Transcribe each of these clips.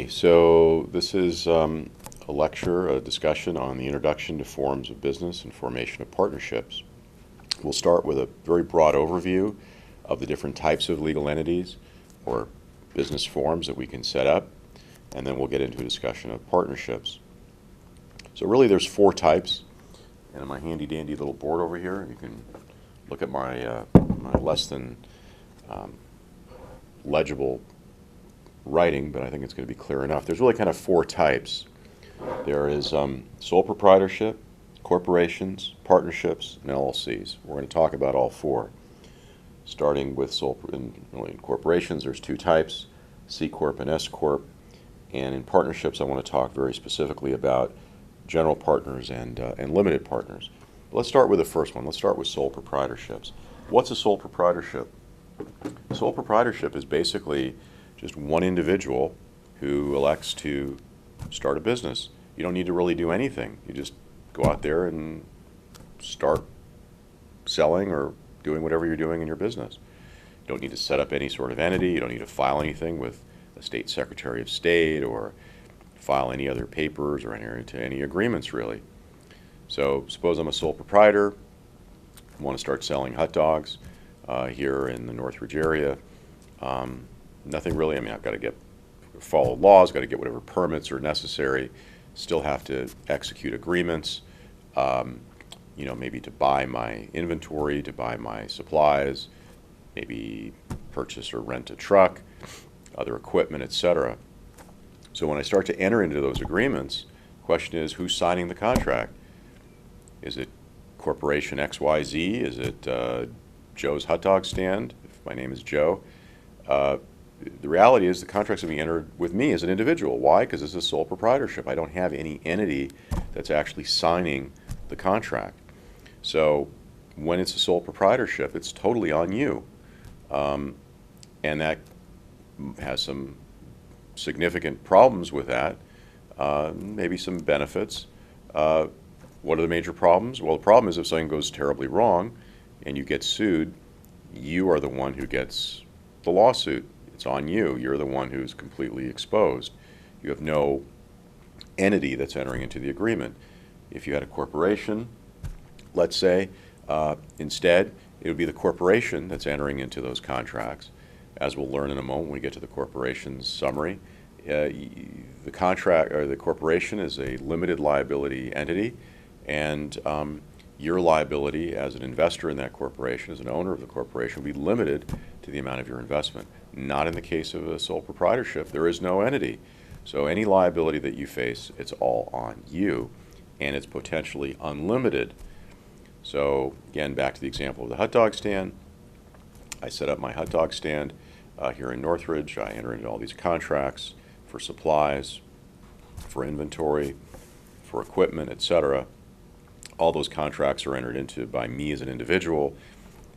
So this is a lecture, a discussion on the introduction to forms of business and formation of partnerships. We'll start with a very broad overview of the different types of legal entities or business forms that we can set up, and then we'll get into a discussion of partnerships. So really there's four types, and on my handy dandy little board over here, you can look at my less than legible writing, but I think it's going to be clear enough. There's really kind of four types. There is sole proprietorship, corporations, partnerships, and LLCs. We're going to talk about all four. Starting with in corporations, there's two types, C Corp and S Corp. And in partnerships, I want to talk very specifically about general partners and limited partners. But let's start with the first one. Let's start with sole proprietorships. What's a sole proprietorship? Sole proprietorship is basically just one individual who elects to start a business. You don't need to really do anything. You just go out there and start selling or doing whatever you're doing in your business. You don't need to set up any sort of entity. You don't need to file anything with the State Secretary of State or file any other papers or enter into any agreements, really. So suppose I'm a sole proprietor, I want to start selling hot dogs here in the Northridge area. Nothing really, I've got to follow laws, got to get whatever permits are necessary, still have to execute agreements, maybe to buy my inventory, to buy my supplies, maybe purchase or rent a truck, other equipment, etc. So when I start to enter into those agreements, the question is, who's signing the contract? Is it Corporation XYZ? Is it Joe's hot dog stand, if my name is Joe? The reality is the contract's going to be entered with me as an individual. Why? Because it's a sole proprietorship. I don't have any entity that's actually signing the contract. So when it's a sole proprietorship, it's totally on you. And that has some significant problems with that, maybe some benefits. What are the major problems? Well, the problem is if something goes terribly wrong and you get sued, you are the one who gets the lawsuit. It's on you. You're the one who's completely exposed. You have no entity that's entering into the agreement. If you had a corporation, let's say, instead, it would be the corporation that's entering into those contracts. As we'll learn in a moment when we get to the corporation's summary, the contract or the corporation is a limited liability entity, and your liability as an investor in that corporation, as an owner of the corporation, will be limited to the amount of your investment. Not in the case of a sole proprietorship. There is no entity. So any liability that you face, it's all on you, and it's potentially unlimited. So again, back to the example of the hot dog stand. I set up my hot dog stand here in Northridge. I enter into all these contracts for supplies, for inventory, for equipment, etc. All those contracts are entered into by me as an individual,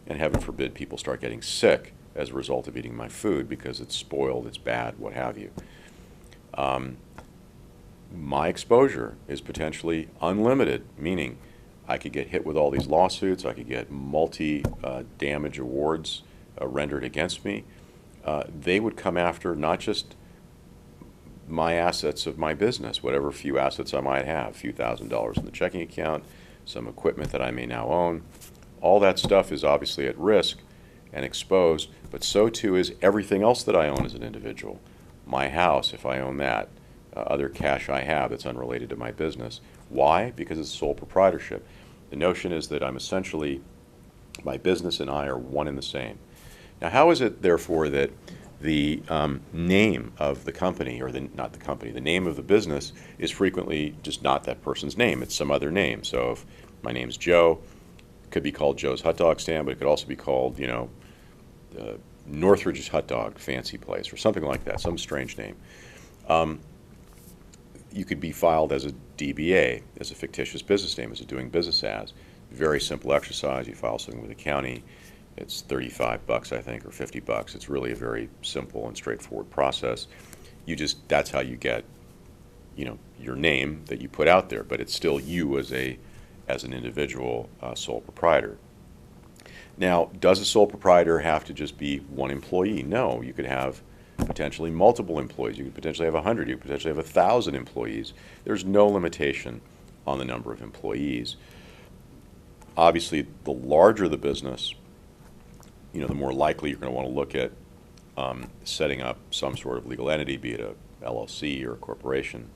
and heaven forbid people start getting sick as a result of eating my food because it's spoiled, it's bad, what have you. My exposure is potentially unlimited, meaning I could get hit with all these lawsuits, I could get multi-damage awards rendered against me. They would come after not just my assets of my business, whatever few assets I might have, a few $1,000s in the checking account, some equipment that I may now own. All that stuff is obviously at risk and exposed, but so too is everything else that I own as an individual. My house, if I own that, other cash I have that's unrelated to my business. Why? Because it's sole proprietorship. The notion is that I'm essentially, my business and I are one and the same. Now, how is it, therefore, that the name of the company, or not the company, the name of the business is frequently just not that person's name, it's some other name. So if my name's Joe, it could be called Joe's Hot Dog Stand, but it could also be called, Northridge's Hot Dog Fancy Place, or something like that, some strange name. You could be filed as a DBA, as a fictitious business name, as a doing business as. Very simple exercise. You file something with the county. It's $35, I think, or $50. It's really a very simple and straightforward process. That's how you get, your name that you put out there, but it's still you as an individual sole proprietor. Now, does a sole proprietor have to just be one employee? No, you could have potentially multiple employees. You could potentially have 100. You could potentially have 1,000 employees. There's no limitation on the number of employees. Obviously, the larger the business, the more likely you're going to want to look at setting up some sort of legal entity, be it a LLC or a corporation,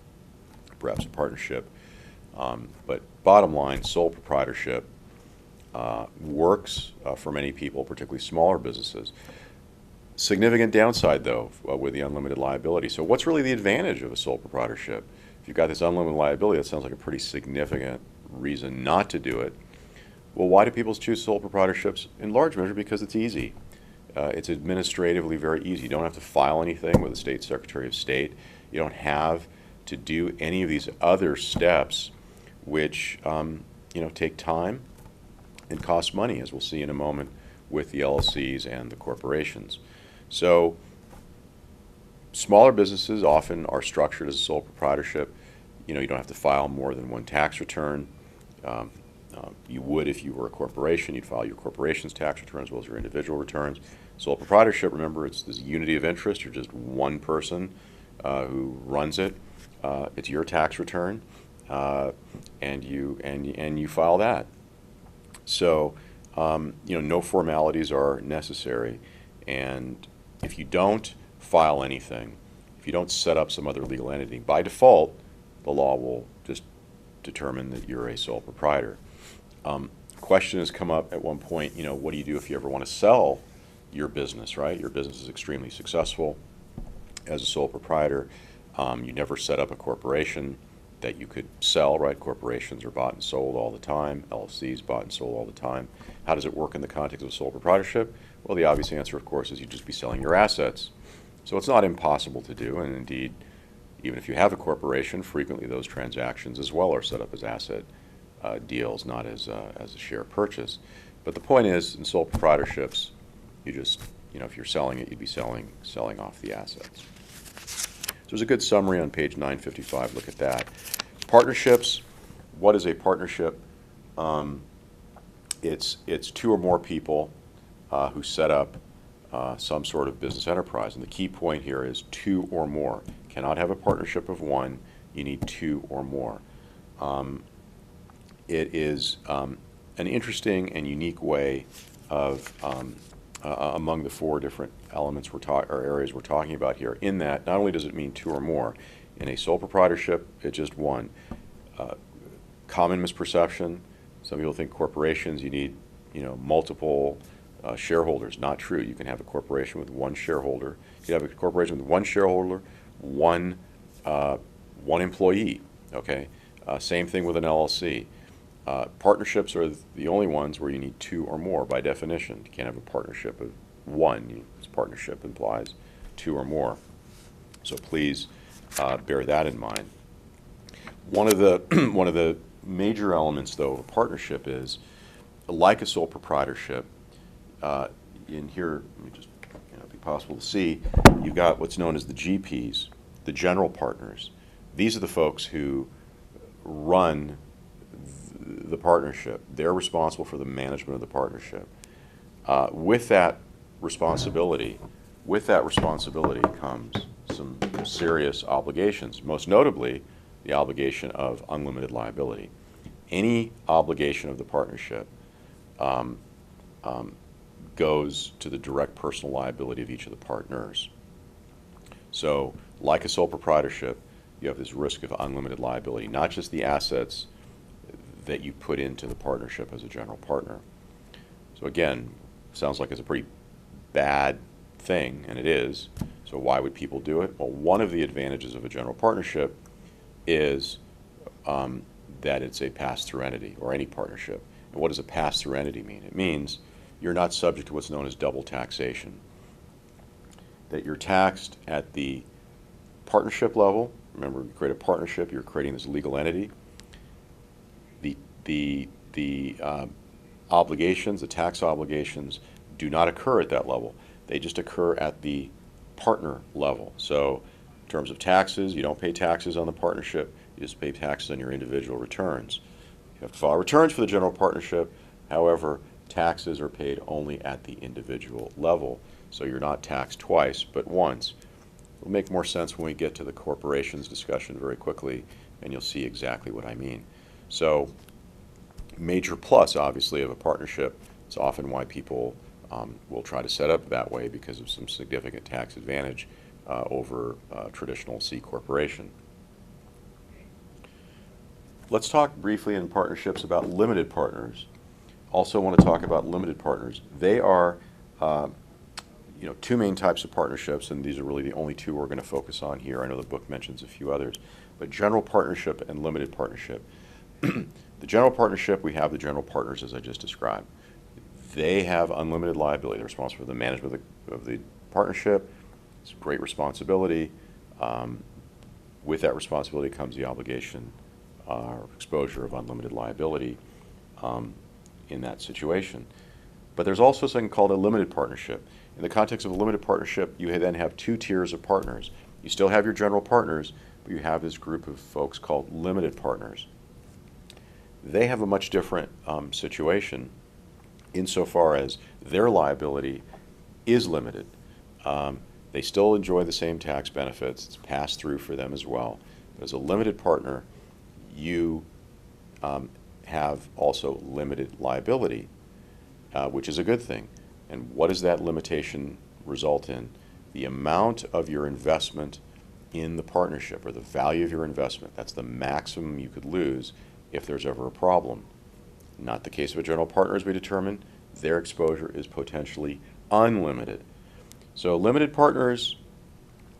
perhaps a partnership. But bottom line, sole proprietorship works for many people, particularly smaller businesses. Significant downside, though, with the unlimited liability. So what's really the advantage of a sole proprietorship? If you've got this unlimited liability, that sounds like a pretty significant reason not to do it. Well, why do people choose sole proprietorships? In large measure because it's easy. It's administratively very easy. You don't have to file anything with the State Secretary of State. You don't have to do any of these other steps which take time and cost money, as we'll see in a moment with the LLCs and the corporations. So smaller businesses often are structured as a sole proprietorship. You don't have to file more than one tax return. You would if you were a corporation. You'd file your corporation's tax return as well as your individual returns. Sole proprietorship, remember, it's this unity of interest. You're just one person who runs it. It's your tax return, and you file that. So no formalities are necessary, and if you don't file anything, if you don't set up some other legal entity, by default, the law will just determine that you're a sole proprietor. Question has come up at one point, what do you do if you ever want to sell your business, right? Your business is extremely successful as a sole proprietor. You never set up a corporation that you could sell, right? Corporations are bought and sold all the time. LLCs bought and sold all the time. How does it work in the context of sole proprietorship? Well, the obvious answer, of course, is you'd just be selling your assets. So it's not impossible to do, and indeed, even if you have a corporation, frequently those transactions as well are set up as asset deals, not as a share purchase. But the point is, in sole proprietorships, you just, if you're selling it, you'd be selling off the assets. So there's a good summary on page 955. Look at that. Partnerships. What is a partnership? It's two or more people who set up some sort of business enterprise. And the key point here is two or more. You cannot have a partnership of one. You need two or more. It is an interesting and unique way of among the four different elements or areas we're talking about here, in that not only does it mean two or more, in a sole proprietorship, it's just one. Common misperception, some people think corporations, you need multiple shareholders. Not true. You can have a corporation with one shareholder. You can have a corporation with one shareholder, one employee. Okay. Same thing with an LLC. Partnerships are the only ones where you need two or more by definition. You can't have a partnership of one. This partnership implies two or more. So please bear that in mind. One of the major elements, though, of a partnership is, like a sole proprietorship, in here, let me just be possible to see, you've got what's known as the GPs, the general partners. These are the folks who run the partnership. They're responsible for the management of the partnership. With that responsibility comes some serious obligations, most notably the obligation of unlimited liability. Any obligation of the partnership goes to the direct personal liability of each of the partners. So, like a sole proprietorship, you have this risk of unlimited liability, not just the assets that you put into the partnership as a general partner. So again, sounds like it's a pretty bad thing, and it is. So why would people do it? Well, one of the advantages of a general partnership is that it's a pass-through entity, or any partnership. And what does a pass-through entity mean? It means you're not subject to what's known as double taxation. That you're taxed at the partnership level. Remember, you create a partnership, you're creating this legal entity. The obligations, the tax obligations, do not occur at that level. They just occur at the partner level. So in terms of taxes, you don't pay taxes on the partnership, you just pay taxes on your individual returns. You have to file returns for the general partnership. However, taxes are paid only at the individual level. So you're not taxed twice, but once. It'll make more sense when we get to the corporations discussion very quickly, and you'll see exactly what I mean. So, major plus, obviously, of a partnership. It's often why people will try to set up that way because of some significant tax advantage over traditional C corporation. Let's talk briefly in partnerships about limited partners. Also want to talk about limited partners. They are two main types of partnerships, and these are really the only two we're going to focus on here. I know the book mentions a few others, but general partnership and limited partnership. The general partnership, we have the general partners as I just described. They have unlimited liability. They're responsible for the management of the partnership. It's a great responsibility. With that responsibility comes the obligation or exposure of unlimited liability in that situation. But there's also something called a limited partnership. In the context of a limited partnership, you then have two tiers of partners. You still have your general partners, but you have this group of folks called limited partners. They have a much different situation insofar as their liability is limited. They still enjoy the same tax benefits. It's passed through for them as well. But as a limited partner, you have also limited liability, which is a good thing. And what does that limitation result in? The amount of your investment in the partnership, or the value of your investment. That's the maximum you could lose if there's ever a problem. Not the case of a general partner, as we determined. Their exposure is potentially unlimited. So limited partners,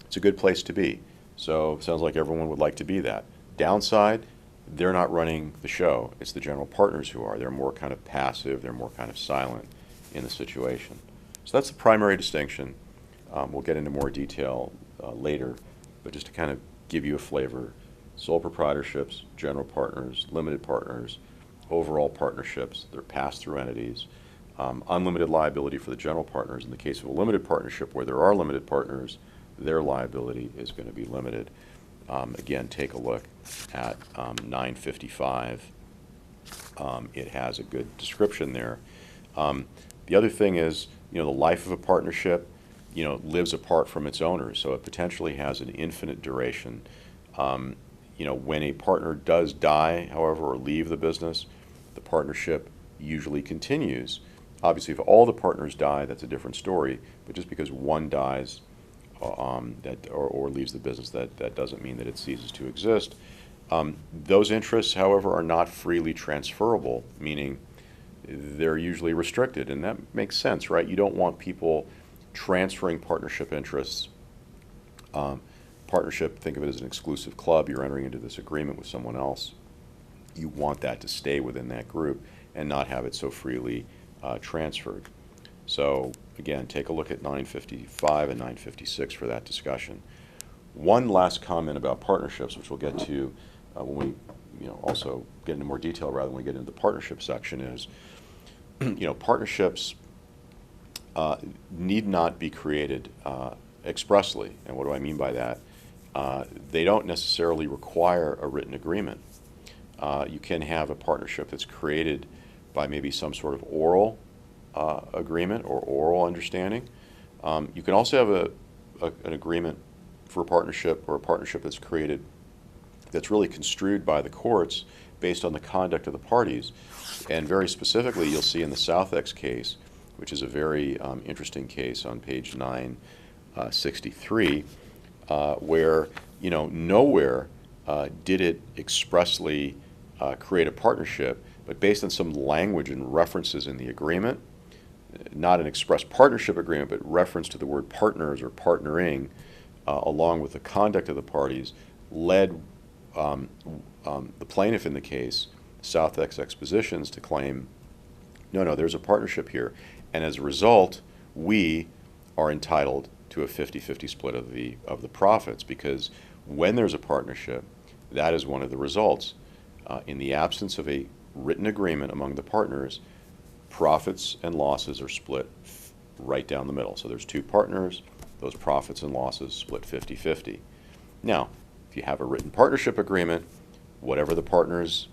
it's a good place to be. So it sounds like everyone would like to be that. Downside, they're not running the show. It's the general partners who are. They're more kind of passive. They're more kind of silent in the situation. So that's the primary distinction. We'll get into more detail later, but just to kind of give you a flavor, sole proprietorships, general partners, limited partners, overall partnerships, they're pass-through entities, unlimited liability for the general partners. In the case of a limited partnership where there are limited partners, their liability is going to be limited. Again, take a look at 955. It has a good description there. The other thing is, the life of a partnership, lives apart from its owners, so it potentially has an infinite duration. When a partner does die, however, or leave the business, the partnership usually continues. Obviously, if all the partners die, that's a different story, but just because one dies or leaves the business, that doesn't mean that it ceases to exist. Those interests, however, are not freely transferable, meaning they're usually restricted, and that makes sense, right? You don't want people transferring partnership interests. Partnership, think of it as an exclusive club. You're entering into this agreement with someone else. You want that to stay within that group and not have it so freely transferred. So again, take a look at 955 and 956 for that discussion. One last comment about partnerships, which we'll get to when we also get into more detail rather when we get into the partnership section, is partnerships need not be created expressly. And what do I mean by that? They don't necessarily require a written agreement. You can have a partnership that's created by maybe some sort of oral agreement or oral understanding. You can also have an agreement for a partnership, or a partnership that's created that's really construed by the courts based on the conduct of the parties. And very specifically, you'll see in the Southex case, which is a very interesting case on page 963, where nowhere did it expressly create a partnership, but based on some language and references in the agreement, not an express partnership agreement, but reference to the word partners or partnering, along with the conduct of the parties, led the plaintiff in the case, Southex Expositions, to claim, no, there's a partnership here. And as a result, we are entitled to a 50-50 split of the profits, because when there's a partnership, that is one of the results. In the absence of a written agreement among the partners, profits and losses are split right down the middle. So there's two partners, those profits and losses split 50-50. Now, if you have a written partnership agreement, whatever the partners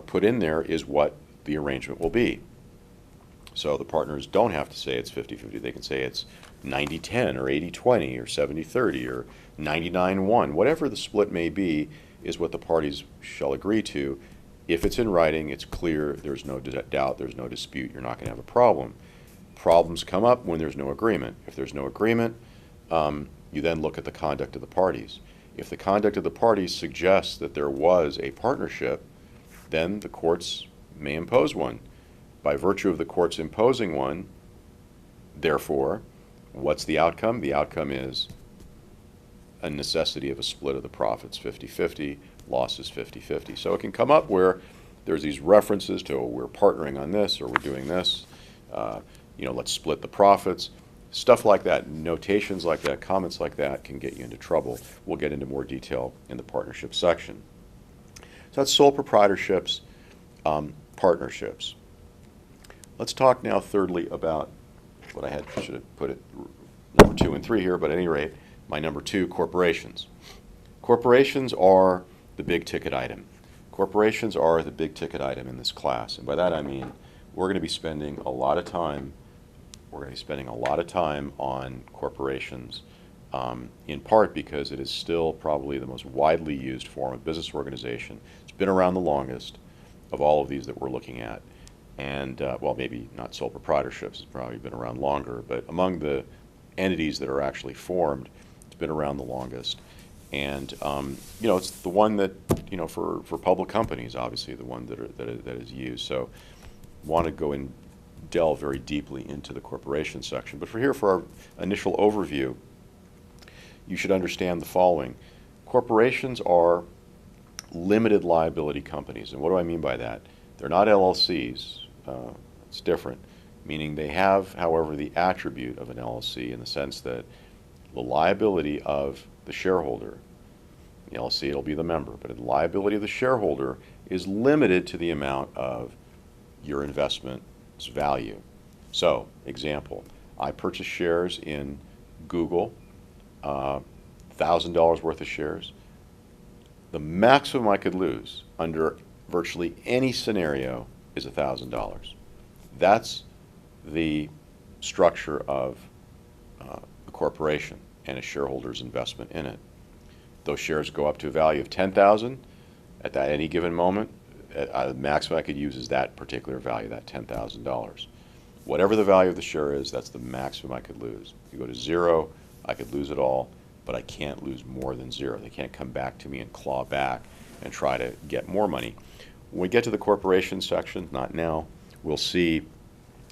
put in there is what the arrangement will be. So the partners don't have to say it's 50-50. They can say it's 90-10 or 80-20 or 70-30 or 99-1, whatever the split may be, is what the parties shall agree to. If it's in writing, it's clear, there's no doubt, there's no dispute, you're not going to have a problem. Problems come up when there's no agreement. If there's no agreement, you then look at the conduct of the parties. If the conduct of the parties suggests that there was a partnership, then the courts may impose one. By virtue of the courts imposing one, therefore, what's the outcome? The outcome is a necessity of a split of the profits 50-50, losses 50-50. So it can come up where there's these references to, oh, we're partnering on this, or we're doing this, let's split the profits. Stuff like that, notations like that, comments like that can get you into trouble. We'll get into more detail in the partnership section. So that's sole proprietorships, partnerships. Let's talk now thirdly about what I should have put it number 2 and 3 here, but at any rate, my number 2, corporations. Corporations are the big ticket item. Corporations are the big ticket item in this class, and by that I mean we're going to be spending a lot of time on corporations, in part because it is still probably the most widely used form of business organization. It's been around the longest of all of these that we're looking at. And, well, maybe not sole proprietorships, it's probably been around longer, but among the entities that are actually formed, it's been around the longest. And, it's the one that, for public companies, obviously, the one that is used. So want to go and delve very deeply into the corporation section. But for our initial overview, you should understand the following. Corporations are limited liability companies. And what do I mean by that? They're not LLCs. It's different, meaning they have, however, the attribute of an LLC in the sense that the liability of the shareholder, the LLC, it'll be the member, but the liability of the shareholder is limited to the amount of your investment's value. So, example, I purchased shares in Google, $1,000 worth of shares. The maximum I could lose under virtually any scenario is $1,000. That's the structure of a corporation and a shareholder's investment in it. Those shares go up to a value of $10,000 at any given moment. The maximum I could use is that particular value, that $10,000. Whatever the value of the share is, that's the maximum I could lose. If you go to zero, I could lose it all, but I can't lose more than zero. They can't come back to me and claw back and try to get more money. When we get to the corporation section, not now, we'll see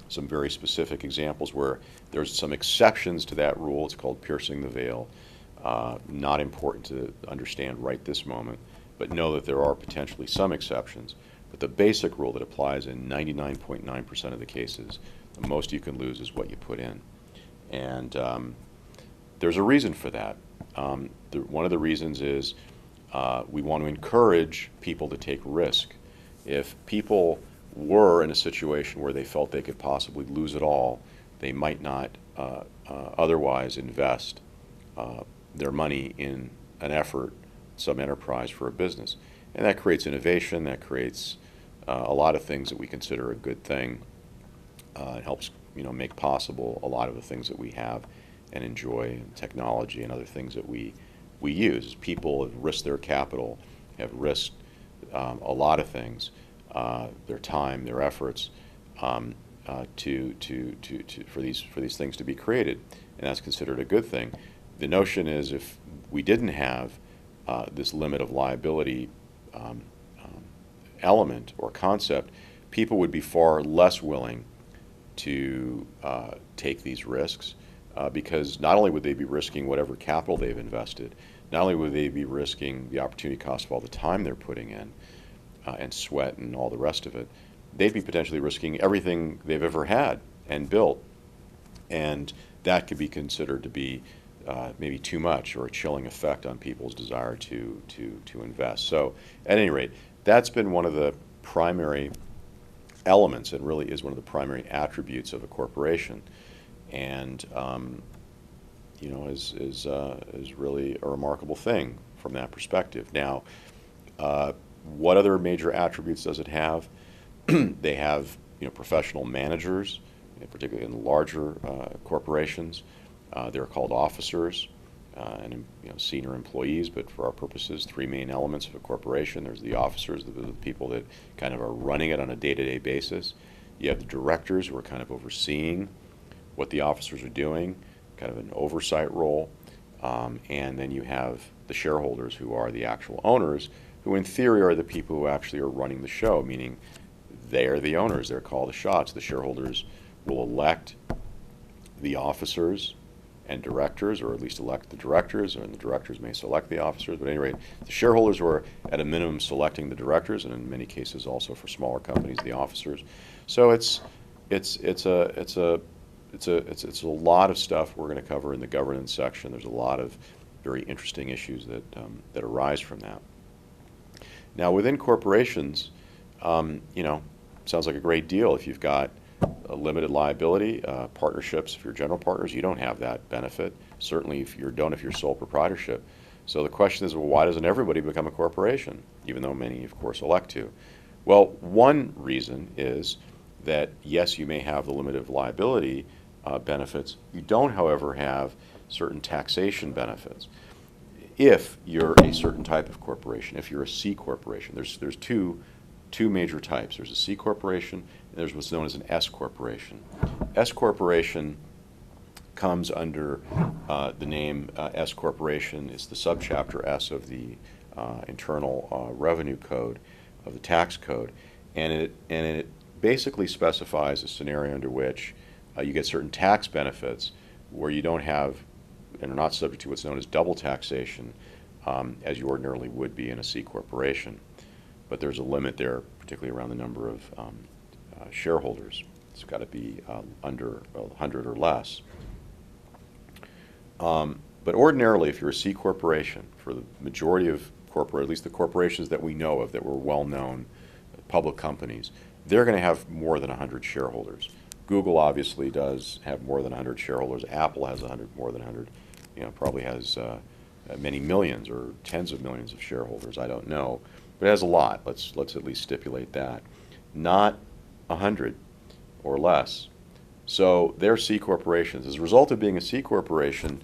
some very specific examples where there's some exceptions to that rule. It's called piercing the veil. Not important to understand right this moment, but know that there are potentially some exceptions. But the basic rule that applies in 99.9% of the cases, the most you can lose is what you put in. And there's a reason for that. One of the reasons is we want to encourage people to take risk. If people were in a situation where they felt they could possibly lose it all, they might not otherwise invest their money in an effort, some enterprise for a business. And that creates innovation, that creates a lot of things that we consider a good thing. It helps make possible a lot of the things that we have and enjoy, and technology and other things that we use. People have risked their capital, have risked a lot of things, their time, their efforts, for these things to be created, and that's considered a good thing. The notion is if we didn't have this limit of liability element or concept, people would be far less willing to take these risks because not only would they be risking whatever capital they've invested, not only would they be risking the opportunity cost of all the time they're putting in and sweat and all the rest of it, they'd be potentially risking everything they've ever had and built. And that could be considered to be maybe too much or a chilling effect on people's desire to invest. So at any rate, that's been one of the primary elements and really is one of the primary attributes of a corporation. And is really a remarkable thing from that perspective. Now, what other major attributes does it have? They have professional managers, particularly in larger corporations. They're called officers and senior employees, but for our purposes, three main elements of a corporation. There's the officers, the people that kind of are running it on a day-to-day basis. You have the directors who are kind of overseeing what the officers are doing, kind of an oversight role. And then you have the shareholders, who are the actual owners, who in theory are the people who actually are running the show, meaning they are the owners. They're called the shots. The shareholders will elect the officers and directors, or at least elect the directors, and the directors may select the officers. But at any rate, the shareholders were at a minimum selecting the directors, and in many cases also for smaller companies, the officers. So it's a lot of stuff we're going to cover in the governance section. There's a lot of very interesting issues that arise from that. Now, within corporations, sounds like a great deal. If you've got a limited liability, partnerships, if you're general partners, you don't have that benefit. Certainly if you're sole proprietorship. So the question is, well, why doesn't everybody become a corporation, even though many, of course, elect to? Well, one reason is that, yes, you may have the limited liability benefits. You don't, however, have certain taxation benefits. If you're a certain type of corporation, if you're a C corporation, there's two major types. There's a C corporation, and there's what's known as an S corporation. S corporation comes under the name S corporation. It's the subchapter S of the Internal Revenue Code, of the tax code, and it basically specifies a scenario under which you get certain tax benefits where you don't have and are not subject to what's known as double taxation, as you ordinarily would be in a C corporation. But there's a limit there, particularly around the number of shareholders. It's got to be under 100 or less. But ordinarily, if you're a C corporation, for the majority of at least the corporations that we know of that were well-known public companies, they're going to have more than 100 shareholders. Google obviously does have more than 100 shareholders. Apple has more than 100. Probably has many millions or tens of millions of shareholders. I don't know, but it has a lot. Let's at least stipulate that. Not 100 or less. So they're C corporations. As a result of being a C corporation,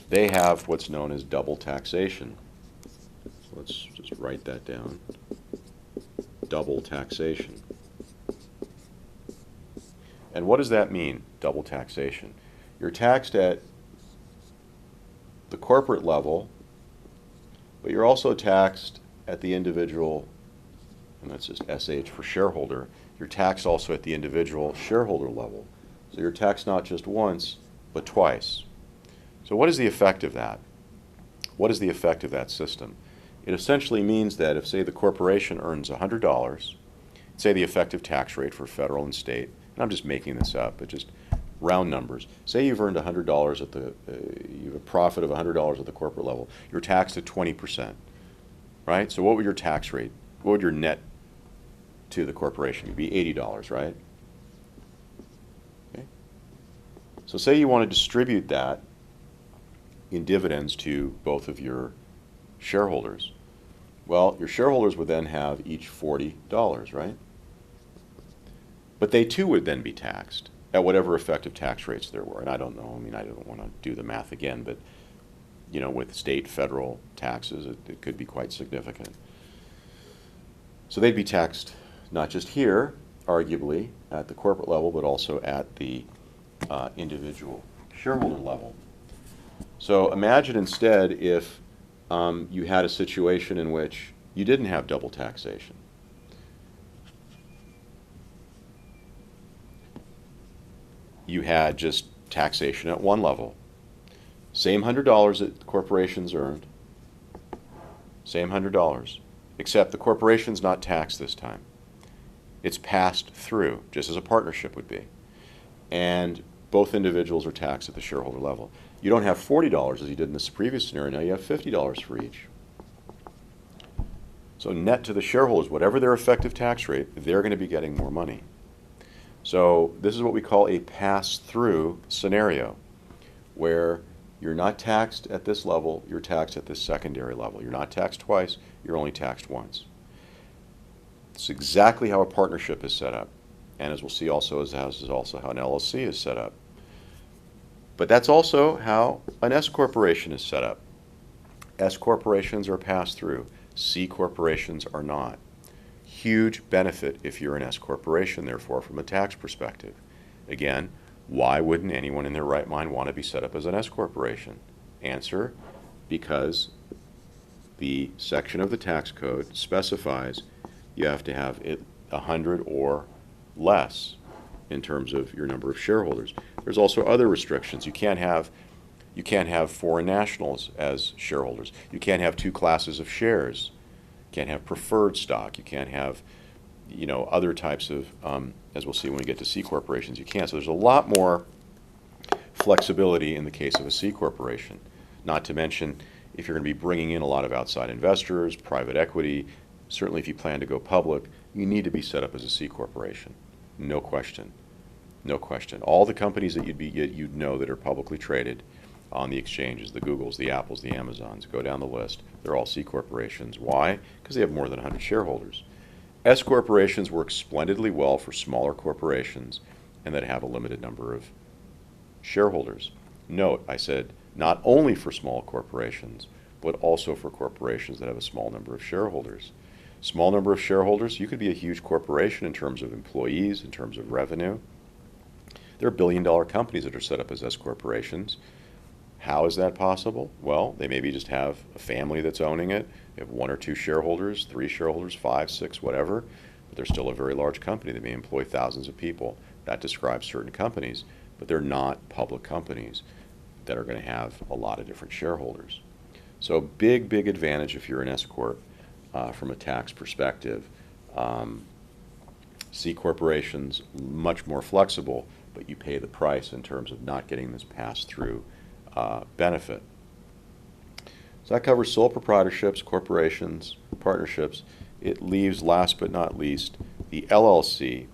they have what's known as double taxation. So let's just write that down. Double taxation. And what does that mean, double taxation? You're taxed at the corporate level, but you're also taxed at the individual, and that's just SH for shareholder. You're taxed also at the individual shareholder level. So you're taxed not just once, but twice. So what is the effect of that? What is the effect of that system? It essentially means that if, say, the corporation earns $100, say the effective tax rate for federal and state, and I'm just making this up, but just round numbers. Say you've earned $100 at you have a profit of $100 at the corporate level. You're taxed at 20%, right? So what would your tax rate? What would your net to the corporation? It'd be $80, right? Okay. So say you want to distribute that in dividends to both of your shareholders. Well, your shareholders would then have each $40, right? But they too would then be taxed at whatever effective tax rates there were. And I don't know, I don't want to do the math again, but with state, federal taxes, it could be quite significant. So they'd be taxed not just here, arguably, at the corporate level, but also at the individual shareholder level. So imagine instead if you had a situation in which you didn't have double taxation. You had just taxation at one level. Same $100 that the corporations earned, same $100, except the corporation's not taxed this time. It's passed through, just as a partnership would be. And both individuals are taxed at the shareholder level. You don't have $40 as you did in this previous scenario, now you have $50 for each. So net to the shareholders, whatever their effective tax rate, they're going to be getting more money. So this is what we call a pass-through scenario, where you're not taxed at this level, you're taxed at this secondary level. You're not taxed twice, you're only taxed once. It's exactly how a partnership is set up. And as we'll see also, is also how an LLC is set up. But that's also how an S corporation is set up. S corporations are passed through. C corporations are not. Huge benefit if you're an S corporation, therefore, from a tax perspective. Again, why wouldn't anyone in their right mind want to be set up as an S corporation? Answer, because the section of the tax code specifies you have to have it 100 or less in terms of your number of shareholders. There's also other restrictions. You can't have foreign nationals as shareholders. You can't have two classes of shares. You can't have preferred stock. You can't have, other types of, as we'll see when we get to C corporations, you can't. So there's a lot more flexibility in the case of a C corporation. Not to mention, if you're going to be bringing in a lot of outside investors, private equity, certainly if you plan to go public, you need to be set up as a C corporation. No question. No question. All the companies that you'd know that are publicly traded on the exchanges, the Googles, the Apples, the Amazons, go down the list. They're all C corporations. Why? Because they have more than 100 shareholders. S corporations work splendidly well for smaller corporations and that have a limited number of shareholders. Note, I said not only for small corporations, but also for corporations that have a small number of shareholders. Small number of shareholders, you could be a huge corporation in terms of employees, in terms of revenue. There are billion-dollar companies that are set up as S corporations. How is that possible? Well, they maybe just have a family that's owning it. They have one or two shareholders, three shareholders, 5, 6, whatever, but they're still a very large company. They may employ thousands of people. That describes certain companies, but they're not public companies that are going to have a lot of different shareholders. So big, big advantage if you're an S corp from a tax perspective. C corporations, much more flexible, but you pay the price in terms of not getting this pass-through benefit. So that covers sole proprietorships, corporations, partnerships. It leaves, last but not least, the LLC.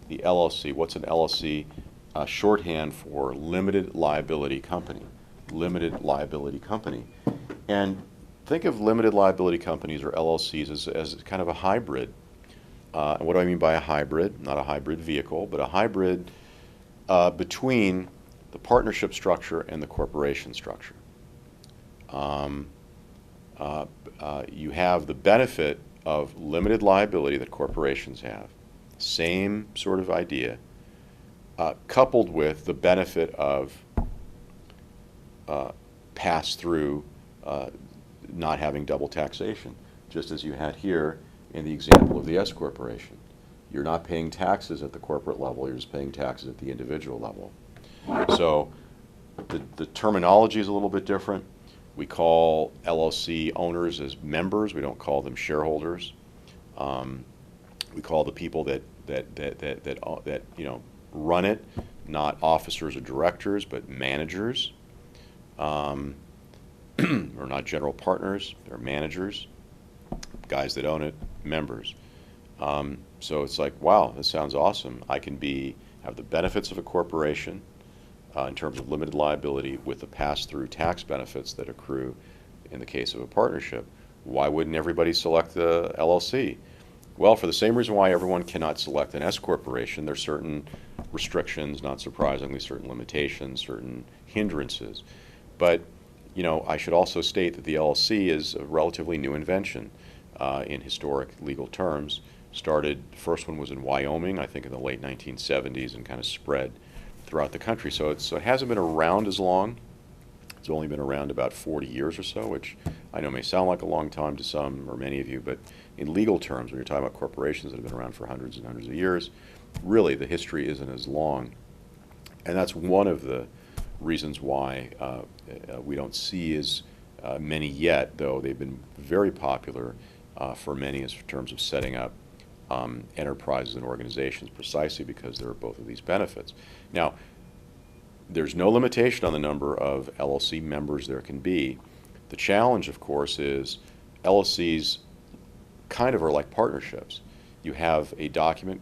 The LLC, what's an LLC? Shorthand for limited liability company. Limited liability company. And think of limited liability companies or LLCs as kind of a hybrid. And what do I mean by a hybrid? Not a hybrid vehicle, but a hybrid between the partnership structure and the corporation structure. You have the benefit of limited liability that corporations have, same sort of idea, coupled with the benefit of pass-through, not having double taxation, just as you had here in the example of the S corporation. You're not paying taxes at the corporate level, you're just paying taxes at the individual level. So the terminology is a little bit different. We call LLC owners as members. We don't call them shareholders. We call the people that run it not officers or directors, but managers. Or not general partners. They're managers. Guys that own it, members. So it's like, wow, this sounds awesome. I can have the benefits of a corporation in terms of limited liability with the pass-through tax benefits that accrue in the case of a partnership. Why wouldn't everybody select the LLC? Well, for the same reason why everyone cannot select an S corporation, there's certain restrictions, not surprisingly, certain limitations, certain hindrances. But, I should also state that the LLC is a relatively new invention in historic legal terms. The first one was in Wyoming, I think in the late 1970s, and kind of spread throughout the country. So it hasn't been around as long. It's only been around about 40 years or so, which I know may sound like a long time to some or many of you, but in legal terms, when you're talking about corporations that have been around for hundreds and hundreds of years, really the history isn't as long. And that's one of the reasons why we don't see as many yet, though they've been very popular for many in terms of setting up enterprises and organizations, precisely because there are both of these benefits. Now, there's no limitation on the number of LLC members there can be. The challenge, of course, is LLCs kind of are like partnerships. You have a document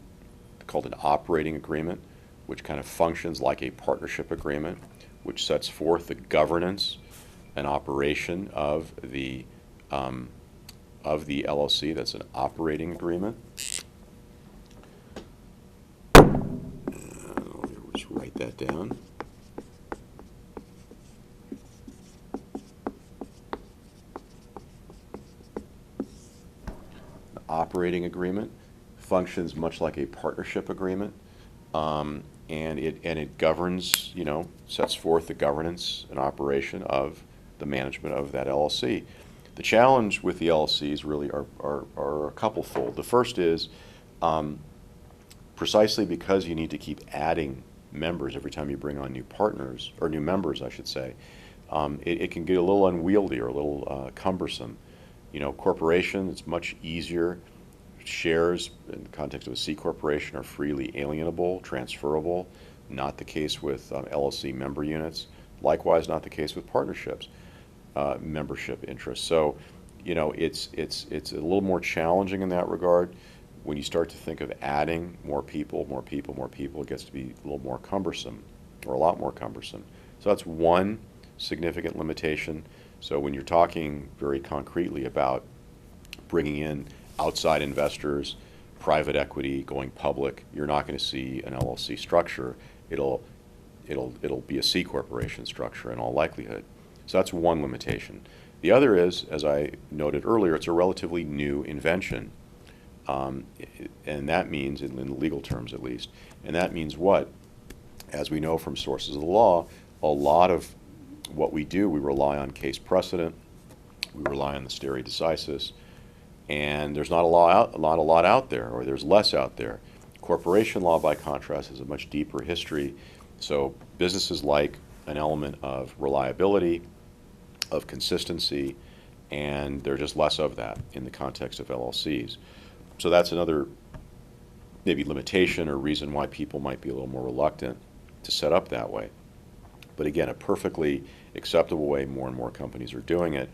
called an operating agreement, which kind of functions like a partnership agreement, which sets forth the governance and operation of the LLC. That's an operating agreement. Let me just write that down. operating agreement, functions much like a partnership agreement, and it governs, sets forth the governance and operation of the management of that LLC. The challenge with the LLCs really are a couple-fold. The first is precisely because you need to keep adding members every time you bring on new partners, or new members, I should say, it can get a little unwieldy or a little cumbersome. Corporation, it's much easier. Shares, in the context of a C corporation, are freely alienable, transferable. Not the case with LLC member units. Likewise, not the case with partnerships, membership interests. So, it's a little more challenging in that regard. When you start to think of adding more people, it gets to be a little more cumbersome, or a lot more cumbersome. So that's one significant limitation. So when you're talking very concretely about bringing in outside investors, private equity, going public, you're not going to see an LLC structure. It'll be a C corporation structure in all likelihood. So that's one limitation. The other is, as I noted earlier, it's a relatively new invention. And that means, in legal terms at least, and that means what? As we know from sources of the law, a lot of what we do, we rely on case precedent, we rely on the stare decisis, and there's not a lot out there, or there's less out there. Corporation law, by contrast, has a much deeper history. So businesses like an element of reliability, of consistency, and there's just less of that in the context of LLCs. So that's another maybe limitation or reason why people might be a little more reluctant to set up that way. But again, a perfectly acceptable way more and more companies are doing it.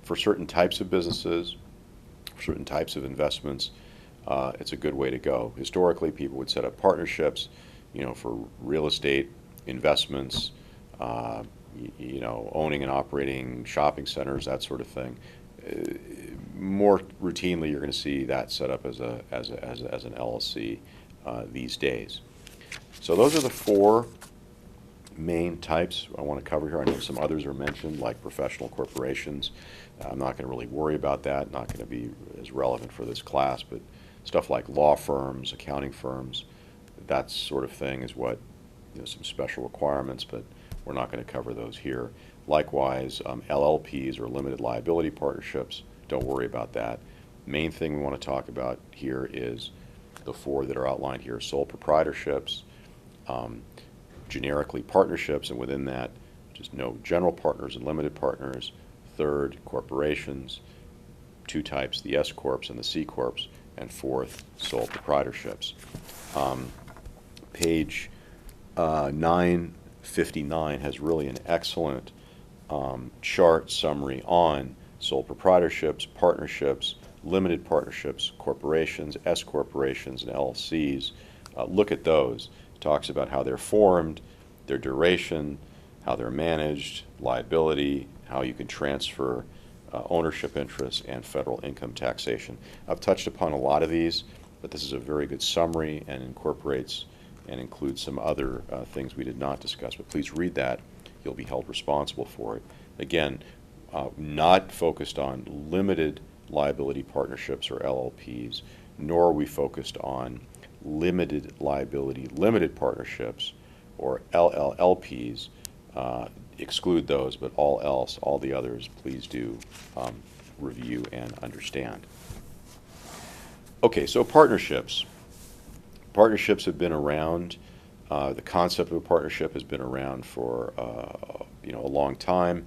For certain types of businesses, for certain types of investments, it's a good way to go. Historically, people would set up partnerships, for real estate investments, owning and operating shopping centers, that sort of thing. More routinely, you're going to see that set up as an LLC these days. So those are the four main types I want to cover here. I know some others are mentioned, like professional corporations. I'm not going to really worry about that, not going to be as relevant for this class, but stuff like law firms, accounting firms, that sort of thing is what, some special requirements, but we're not going to cover those here. Likewise, LLPs, or limited liability partnerships, don't worry about that. Main thing we want to talk about here is the four that are outlined here: sole proprietorships, generically partnerships, and within that, just no general partners and limited partners. Third, corporations, two types, the S corps and the C corps, and fourth, sole proprietorships. Page 959 has really an excellent chart summary on sole proprietorships, partnerships, limited partnerships, corporations, S corporations, and LLCs. Look at those. It talks about how they're formed, their duration, how they're managed, liability, how you can transfer ownership interests, and federal income taxation. I've touched upon a lot of these, but this is a very good summary and incorporates and includes some other things we did not discuss. But please read that. You'll be held responsible for it. Again, not focused on limited liability partnerships or LLPs, nor are we focused on limited liability limited partnerships or LLPs. Exclude those, but all else, all the others, please do review and understand. Okay, so partnerships. Partnerships have been around. The concept of a partnership has been around for a long time,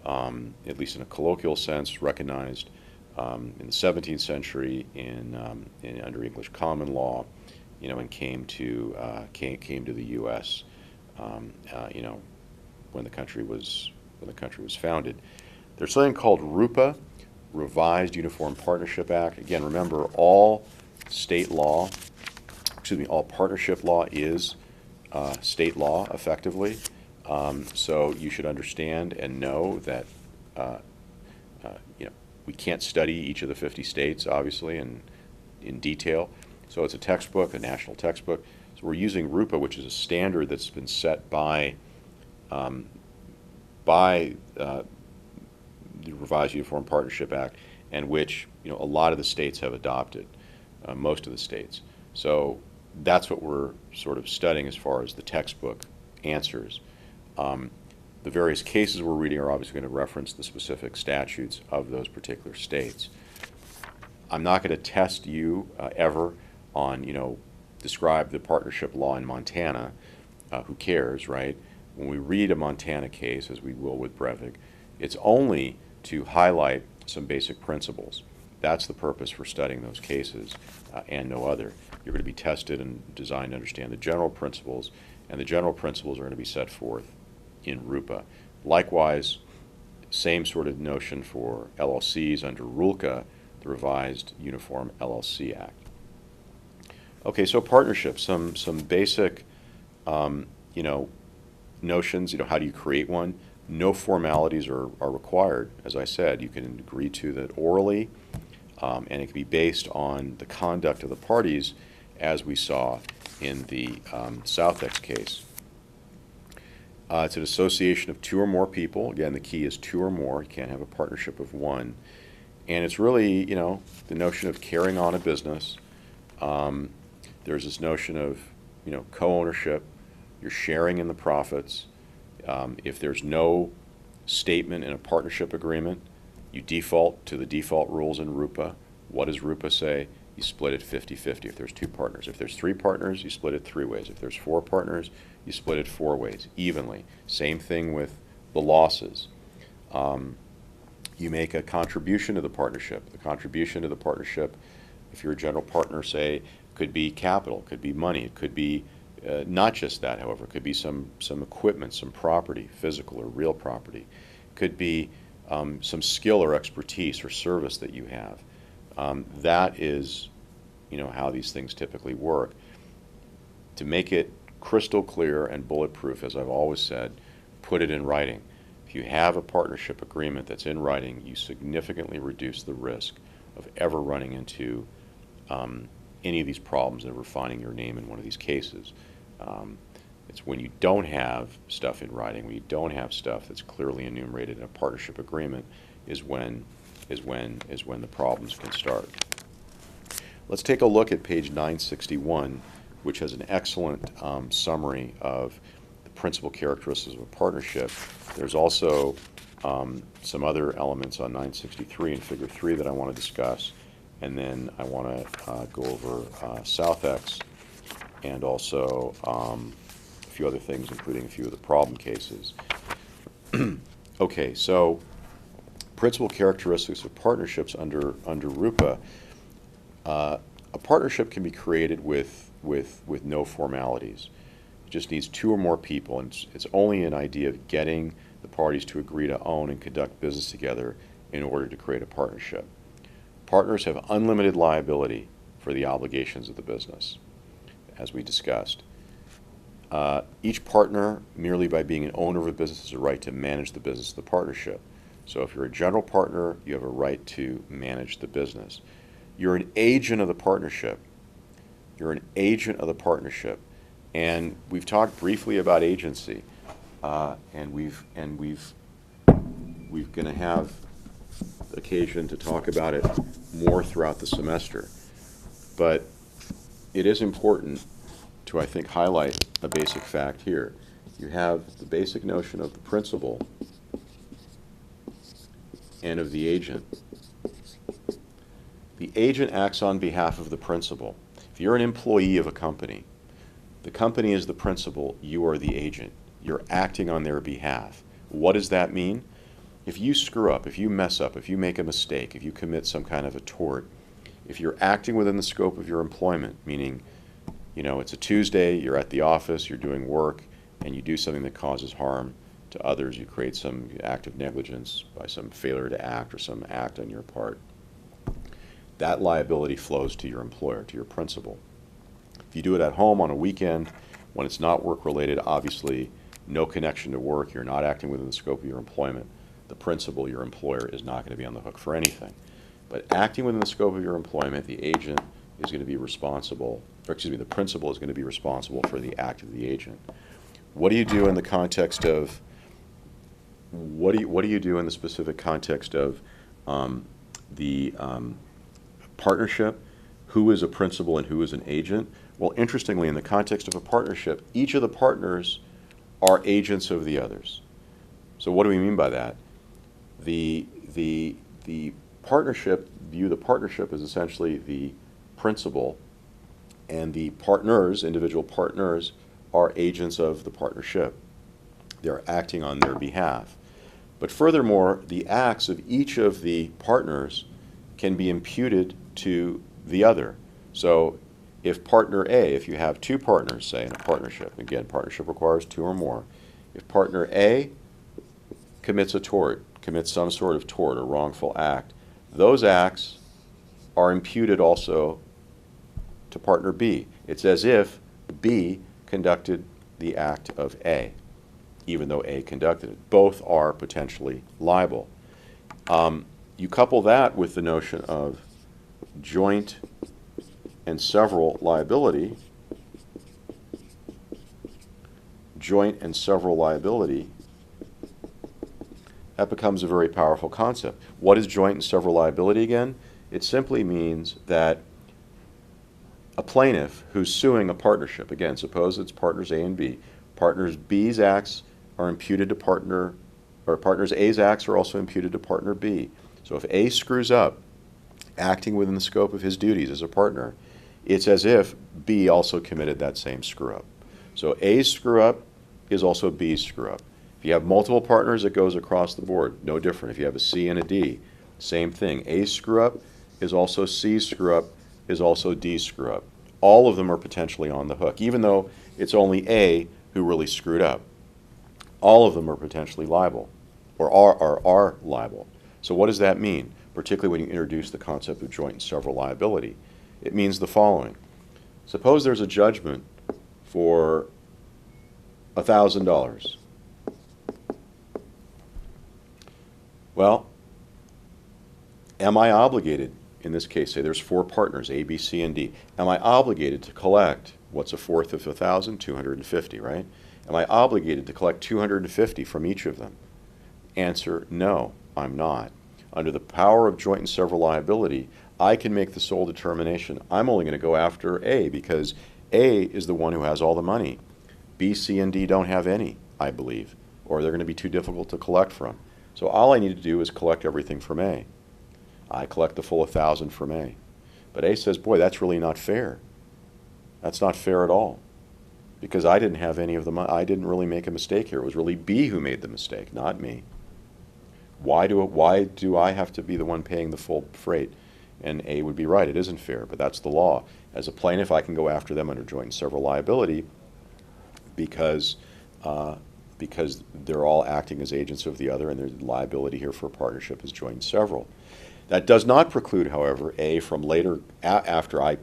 at least in a colloquial sense, recognized in the 17th century under English common law, and came to the U.S. When the country was founded. There's something called RUPA, Revised Uniform Partnership Act. Again, remember, all all partnership law is state law, effectively. So you should understand and know that we can't study each of the 50 states, obviously, in detail. So it's a textbook, a national textbook. So we're using RUPA, which is a standard that's been set by the Revised Uniform Partnership Act, and which a lot of the states have adopted, most of the states. So that's what we're sort of studying as far as the textbook answers. The various cases we're reading are obviously going to reference the specific statutes of those particular states. I'm not going to test you ever on, describe the partnership law in Montana. Who cares, right? When we read a Montana case, as we will with Brevig, it's only to highlight some basic principles. That's the purpose for studying those cases and no other. You're going to be tested and designed to understand the general principles, and the general principles are going to be set forth in RUPA. Likewise, same sort of notion for LLCs under RULCA, the Revised Uniform LLC Act. Okay, so partnerships, some basic, notions. How do you create one? No formalities are required. As I said, you can agree to that orally, and it can be based on the conduct of the parties, as we saw in the Southex case. It's an association of two or more people. Again, the key is two or more. You can't have a partnership of one. And it's really, the notion of carrying on a business. There's this notion of, co-ownership. You're sharing in the profits. If there's no statement in a partnership agreement, you default to the default rules in RUPA. What does RUPA say? You split it 50-50 if there's two partners. If there's three partners, you split it 3 ways. If there's 4 partners, you split it 4 ways, evenly. Same thing with the losses. You make a contribution to the partnership. The contribution to the partnership, if you're a general partner, say, could be capital, could be money, it could be not just that, however, it could be some equipment, some property, physical or real property. It could be some skill or expertise or service that you have. That is, how these things typically work. To make it crystal clear and bulletproof, as I've always said, put it in writing. If you have a partnership agreement that's in writing, you significantly reduce the risk of ever running into any of these problems and ever finding your name in one of these cases. It's when you don't have stuff in writing, when you don't have stuff that's clearly enumerated in a partnership agreement, is when the problems can start. Let's take a look at page 961, which has an excellent summary of the principal characteristics of a partnership. There's also some other elements on 963 and Figure 3 that I want to discuss, and then I want to go over Southex and also a few other things, including a few of the problem cases. Okay, so principal characteristics of partnerships under RUPA. A partnership can be created with no formalities. It just needs 2 or more people, and it's only an idea of getting the parties to agree to own and conduct business together in order to create a partnership. Partners have unlimited liability for the obligations of the business, as we discussed. Each partner, merely by being an owner of a business, has a right to manage the business of the partnership. So if you're a general partner, you have a right to manage the business. You're an agent of the partnership. You're an agent of the partnership. And we've talked briefly about agency, and we've going to have occasion to talk about it more throughout the semester. But it is important to, I think, highlight a basic fact here. You have the basic notion of the principal and of the agent. The agent acts on behalf of the principal. If you're an employee of a company, the company is the principal, you are the agent. You're acting on their behalf. What does that mean? If you screw up, if you mess up, if you make a mistake, if you commit some kind of a tort, if you're acting within the scope of your employment, meaning, it's a Tuesday, you're at the office, you're doing work, and you do something that causes harm to others, you create some act of negligence by some failure to act or some act on your part, that liability flows to your employer, to your principal. If you do it at home on a weekend, when it's not work-related, obviously no connection to work, you're not acting within the scope of your employment, the principal, your employer, is not going to be on the hook for anything. But acting within the scope of your employment, the agent is going to be responsible, the principal is going to be responsible for the act of the agent. What do you do in the context of, what do you do in the specific context of the partnership, who is a principal and who is an agent? Well, interestingly, in the context of a partnership, each of the partners are agents of the others. So what do we mean by that? The partnership, view the partnership as essentially the principal, and the partners, individual partners, are agents of the partnership. They're acting on their behalf. But furthermore, the acts of each of the partners can be imputed to the other. So if partner A, if you have two partners, say, in a partnership, again, partnership requires two or more, if partner A commits a tort, commits some sort of tort or wrongful act, those acts are imputed also to partner B. It's as if B conducted the act of A, even though A conducted it. Both are potentially liable. You couple that with the notion of joint and several liability. Joint and several liability, that becomes a very powerful concept. What is joint and several liability again? It simply means that a plaintiff who's suing a partnership, again, suppose it's partners A and B, partners B's acts are imputed to partner, or partners A's acts are also imputed to partner B. So if A screws up, acting within the scope of his duties as a partner, it's as if B also committed that same screw up. So A's screw up is also B's screw up. If you have multiple partners, it goes across the board. No different. If you have a C and a D, same thing. A's screw up is also C's screw up, is also D's screw up. All of them are potentially on the hook, even though it's only A who really screwed up. All of them are potentially liable, or are liable. So what does that mean, particularly when you introduce the concept of joint and several liability? It means the following. Suppose there's a judgment for $1,000. Well, am I obligated, in this case, say there's four partners, A, B, C, and D. Am I obligated to collect, what's a fourth of 1,000? 250, right? Am I obligated to collect 250 from each of them? Answer, no, I'm not. Under the power of joint and several liability, I can make the sole determination. I'm only going to go after A because A is the one who has all the money. B, C, and D don't have any, I believe, or they're going to be too difficult to collect from. So all I need to do is collect everything from A. I collect the full 1,000 from A. But A says, boy, that's really not fair. That's not fair at all. Because I didn't have any of the money. I didn't really make a mistake here. It was really B who made the mistake, not me. Why do I have to be the one paying the full freight? And A would be right. It isn't fair, but that's the law. As a plaintiff, I can go after them under joint and several liability because they're all acting as agents of the other, and their liability here for a partnership is joint and several. That does not preclude, however, A from later, after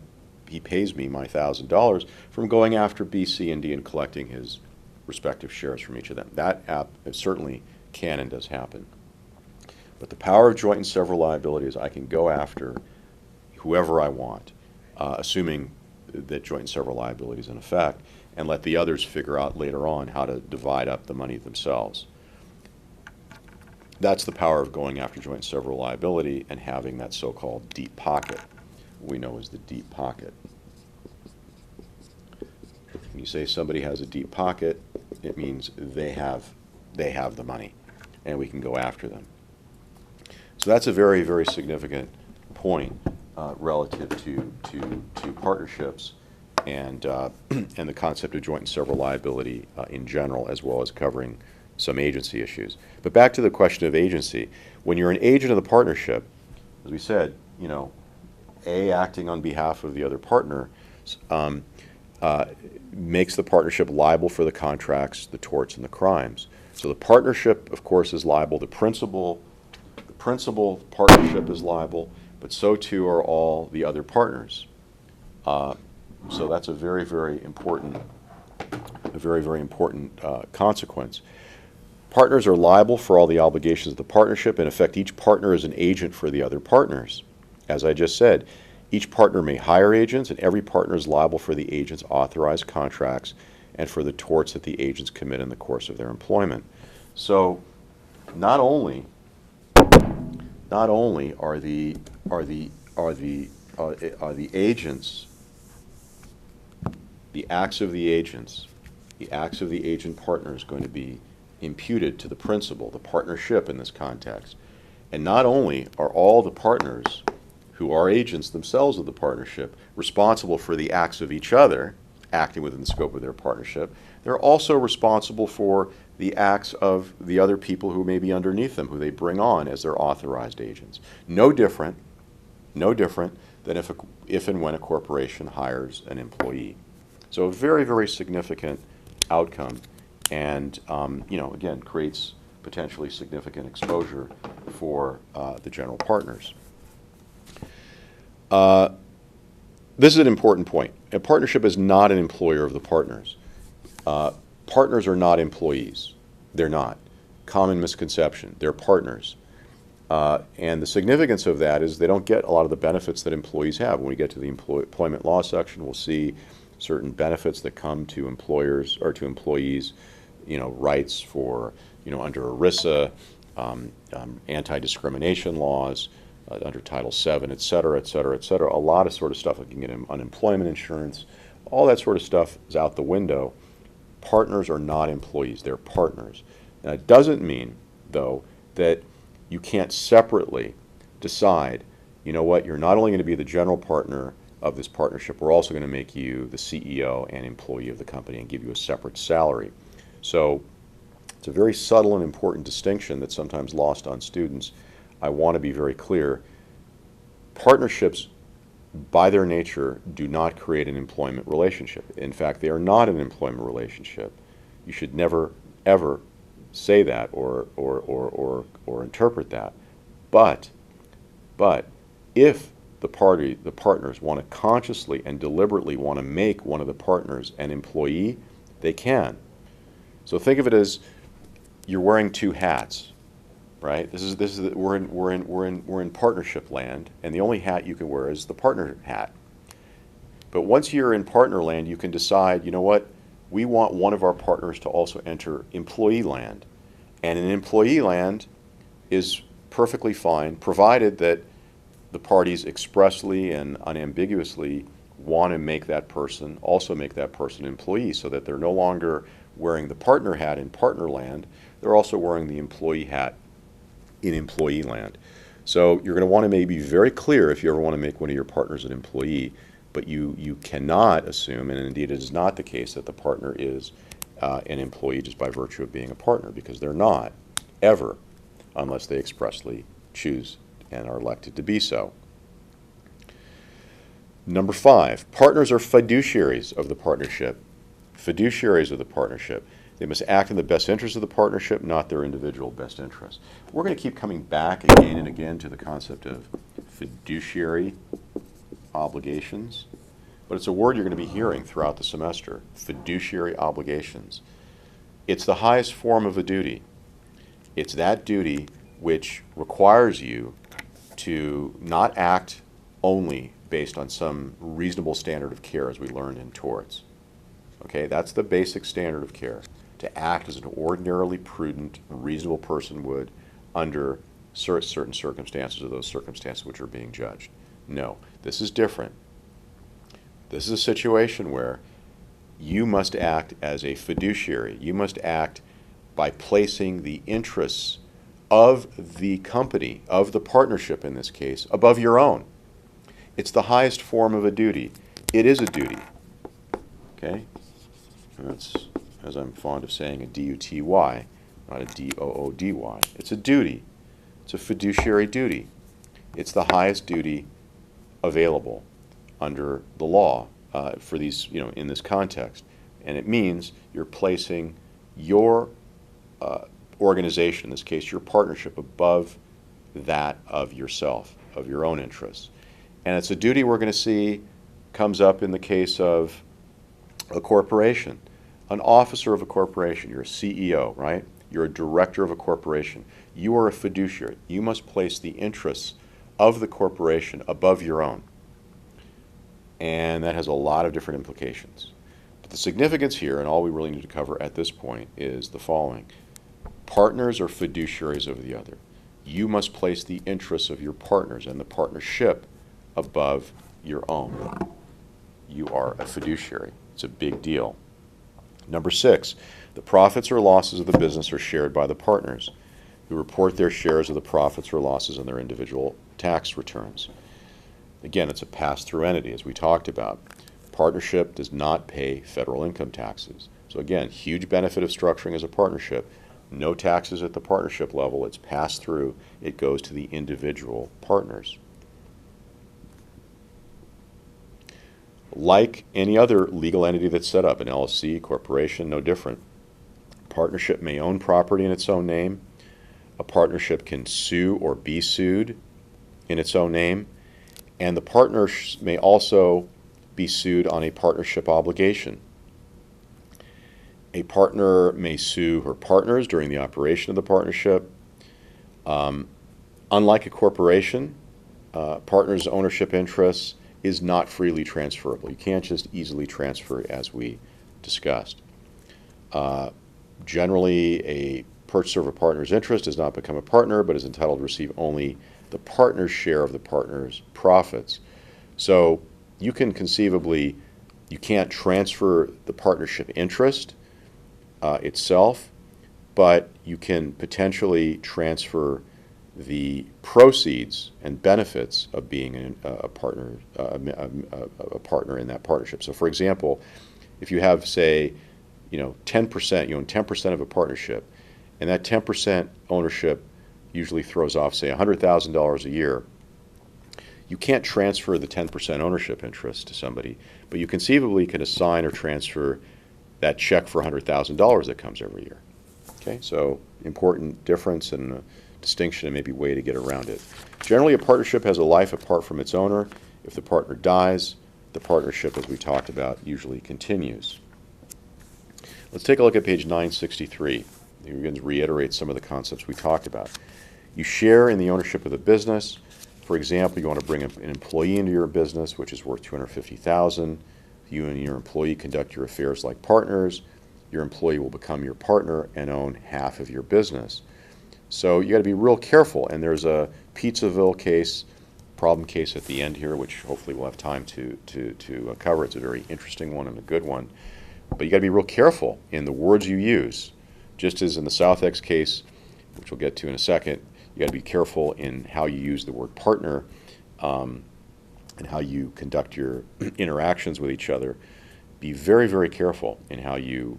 he pays me my $1,000, from going after B, C, and D and collecting his respective shares from each of them. That certainly can and does happen. But the power of joint and several liability is I can go after whoever I want, assuming that joint and several liability is in effect, and let the others figure out later on how to divide up the money themselves. That's the power of going after joint and several liability and having that so-called deep pocket, we know as the deep pocket. When you say somebody has a deep pocket, it means they have the money, and we can go after them. So that's a very, very significant point relative to partnerships and the concept of joint and several liability in general, as well as covering some agency issues. But back to the question of agency. When you're an agent of the partnership, as we said, you know, A acting on behalf of the other partner makes the partnership liable for the contracts, the torts, and the crimes. So the partnership, of course, is liable. The principal partnership is liable, but so too are all the other partners. So that's a very, very important consequence. Partners are liable for all the obligations of the partnership. In effect, each partner is an agent for the other partners. As I just said, each partner may hire agents, and every partner is liable for the agent's authorized contracts and for the torts that the agents commit in the course of their employment. So not only not only are the agents, the acts of the agents, the acts of the agent partners going to be imputed to the principal, the partnership in this context. And not only are all the partners who are agents themselves of the partnership responsible for the acts of each other, acting within the scope of their partnership, they're also responsible for the acts of the other people who may be underneath them, who they bring on as their authorized agents. No different than if and when a corporation hires an employee. So a very, very significant outcome, and again, creates potentially significant exposure for the general partners. This is an important point. A partnership is not an employer of the partners. Partners are not employees. They're not. Common misconception. They're partners. And the significance of that is they don't get a lot of the benefits that employees have. When we get to the employment law section, we'll see certain benefits that come to employers or to employees, rights for, under ERISA, anti-discrimination laws, under Title VII, et cetera, et cetera, et cetera. A lot of sort of stuff, like you can get unemployment insurance. All that sort of stuff is out the window. Partners are not employees. They're partners. Now, it doesn't mean, though, that you can't separately decide, you know what, you're not only going to be the general partner of this partnership, we're also going to make you the CEO and employee of the company and give you a separate salary. So it's a very subtle and important distinction that's sometimes lost on students. I want to be very clear. Partnerships, by their nature, do not create an employment relationship. In fact, they are not an employment relationship. You should never, ever say that or interpret that. But if the partners want to consciously and deliberately want to make one of the partners an employee, they can. So think of it as you're wearing two hats, right? We're in partnership land, and the only hat you can wear is the partner hat. But once you're in partner land, you can decide, you know what, we want one of our partners to also enter employee land. And in employee land is perfectly fine, provided that the parties expressly and unambiguously want to make that person employee, so that they're no longer wearing the partner hat in partner land, they're also wearing the employee hat in employee land. So you're going to want to maybe be very clear if you ever want to make one of your partners an employee, but you cannot assume, and indeed it is not the case, that the partner is an employee just by virtue of being a partner, because they're not, ever, unless they expressly choose and are elected to be so. Number 5, partners are fiduciaries of the partnership. Fiduciaries of the partnership. They must act in the best interest of the partnership, not their individual best interest. We're going to keep coming back again and again to the concept of fiduciary obligations, but it's a word you're going to be hearing throughout the semester, fiduciary obligations. It's the highest form of a duty. It's that duty which requires you to not act only based on some reasonable standard of care, as we learned in torts. Okay, that's the basic standard of care, to act as an ordinarily prudent, reasonable person would under certain circumstances, or those circumstances which are being judged. No, this is different. This is a situation where you must act as a fiduciary. You must act by placing the interests of the company, of the partnership in this case, above your own. It's the highest form of a duty. It is a duty. Okay? And that's, as I'm fond of saying, a D-U-T-Y, not a D-O-O-D-Y. It's a duty. It's a fiduciary duty. It's the highest duty available under the law for these, in this context. And it means you're placing your organization, in this case your partnership, above that of yourself, of your own interests. And it's a duty we're going to see comes up in the case of a corporation. An officer of a corporation, you're a CEO, right? You're a director of a corporation. You are a fiduciary. You must place the interests of the corporation above your own. And that has a lot of different implications. But the significance here, and all we really need to cover at this point, is the following. Partners are fiduciaries of the other. you must place the interests of your partners and the partnership above your own. You are a fiduciary. It's a big deal. Number 6, the profits or losses of the business are shared by the partners, who report their shares of the profits or losses on their individual tax returns. Again, it's a pass-through entity, as we talked about. Partnership does not pay federal income taxes. So again, huge benefit of structuring as a partnership. No taxes at the partnership level. It's passed through. It goes to the individual partners. Like any other legal entity that's set up, an LLC, corporation, no different. Partnership may own property in its own name. A partnership can sue or be sued in its own name. And the partners may also be sued on a partnership obligation. A partner may sue her partners during the operation of the partnership. Unlike a corporation, partners' ownership interests is not freely transferable. You can't just easily transfer, as we discussed. Generally, a purchaser of a partner's interest does not become a partner, but is entitled to receive only the partner's share of the partner's profits. So you can conceivably, you can't transfer the partnership interest itself, but you can potentially transfer the proceeds and benefits of being a partner in that partnership. So, for example, if you have, say, 10%, you own 10% of a partnership, and that 10% ownership usually throws off, say, $100,000 a year. You can't transfer the 10% ownership interest to somebody, but you conceivably can assign or transfer that check for $100,000 that comes every year. Okay, so important difference and distinction and maybe way to get around it. Generally, a partnership has a life apart from its owner. If the partner dies, the partnership, as we talked about, usually continues. Let's take a look at page 963. Here again reiterate some of the concepts we talked about. You share in the ownership of the business. For example, you want to bring an employee into your business, which is worth $250,000. You and your employee conduct your affairs like partners. Your employee will become your partner and own half of your business. So you got to be real careful. And there's a Pizzaville case, problem case at the end here, which hopefully we'll have time to cover. It's a very interesting one and a good one. But you got to be real careful in the words you use. Just as in the SouthX case, which we'll get to in a second, you got to be careful in how you use the word partner and how you conduct your interactions with each other. Be very, very careful in how you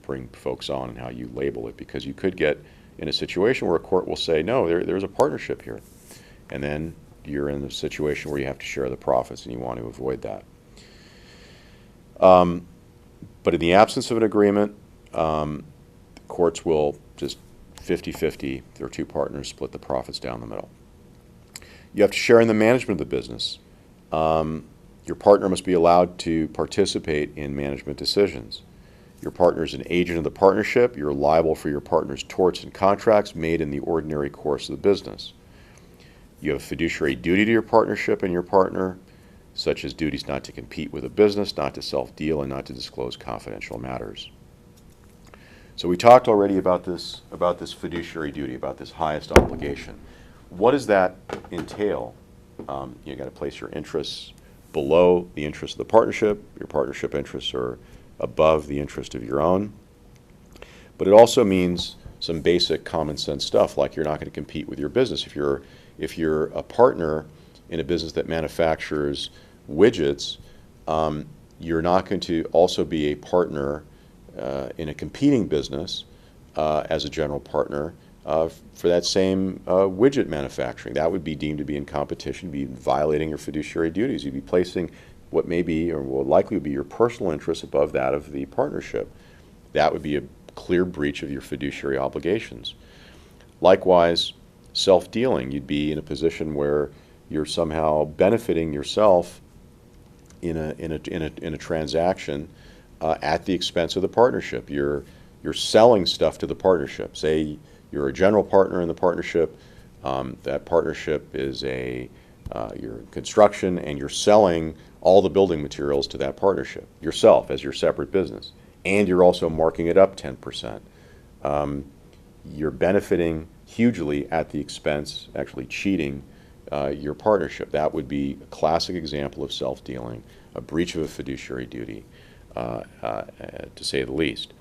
bring folks on and how you label it, because you could get in a situation where a court will say, no, there's a partnership here. And then you're in a situation where you have to share the profits, and you want to avoid that. But in the absence of an agreement, courts will just 50-50, there are two partners, split the profits down the middle. You have to share in the management of the business. Your partner must be allowed to participate in management decisions. Your partner is an agent of the partnership. You're liable for your partner's torts and contracts made in the ordinary course of the business. You have a fiduciary duty to your partnership and your partner, such as duties not to compete with a business, not to self-deal, and not to disclose confidential matters. So we talked already about this fiduciary duty, about this highest obligation. What does that entail? You got to place your interests below the interests of the partnership. Your partnership interests are above the interest of your own. But it also means some basic common sense stuff, like you're not going to compete with your business. If you're a partner in a business that manufactures widgets, you're not going to also be a partner in a competing business as a general partner for that same widget manufacturing. That would be deemed to be in competition, be violating your fiduciary duties. You'd be placing what may be or will likely be your personal interests above that of the partnership. That would be a clear breach of your fiduciary obligations. Likewise, self-dealing. You'd be in a position where you're somehow benefiting yourself in a transaction at the expense of the partnership. You're selling stuff to the partnership. Say you're a general partner in the partnership. That partnership is your construction, and you're selling all the building materials to that partnership yourself as your separate business, and you're also marking it up 10%. You're benefiting hugely at the expense, actually cheating your partnership. That would be a classic example of self-dealing, a breach of a fiduciary duty, to say the least.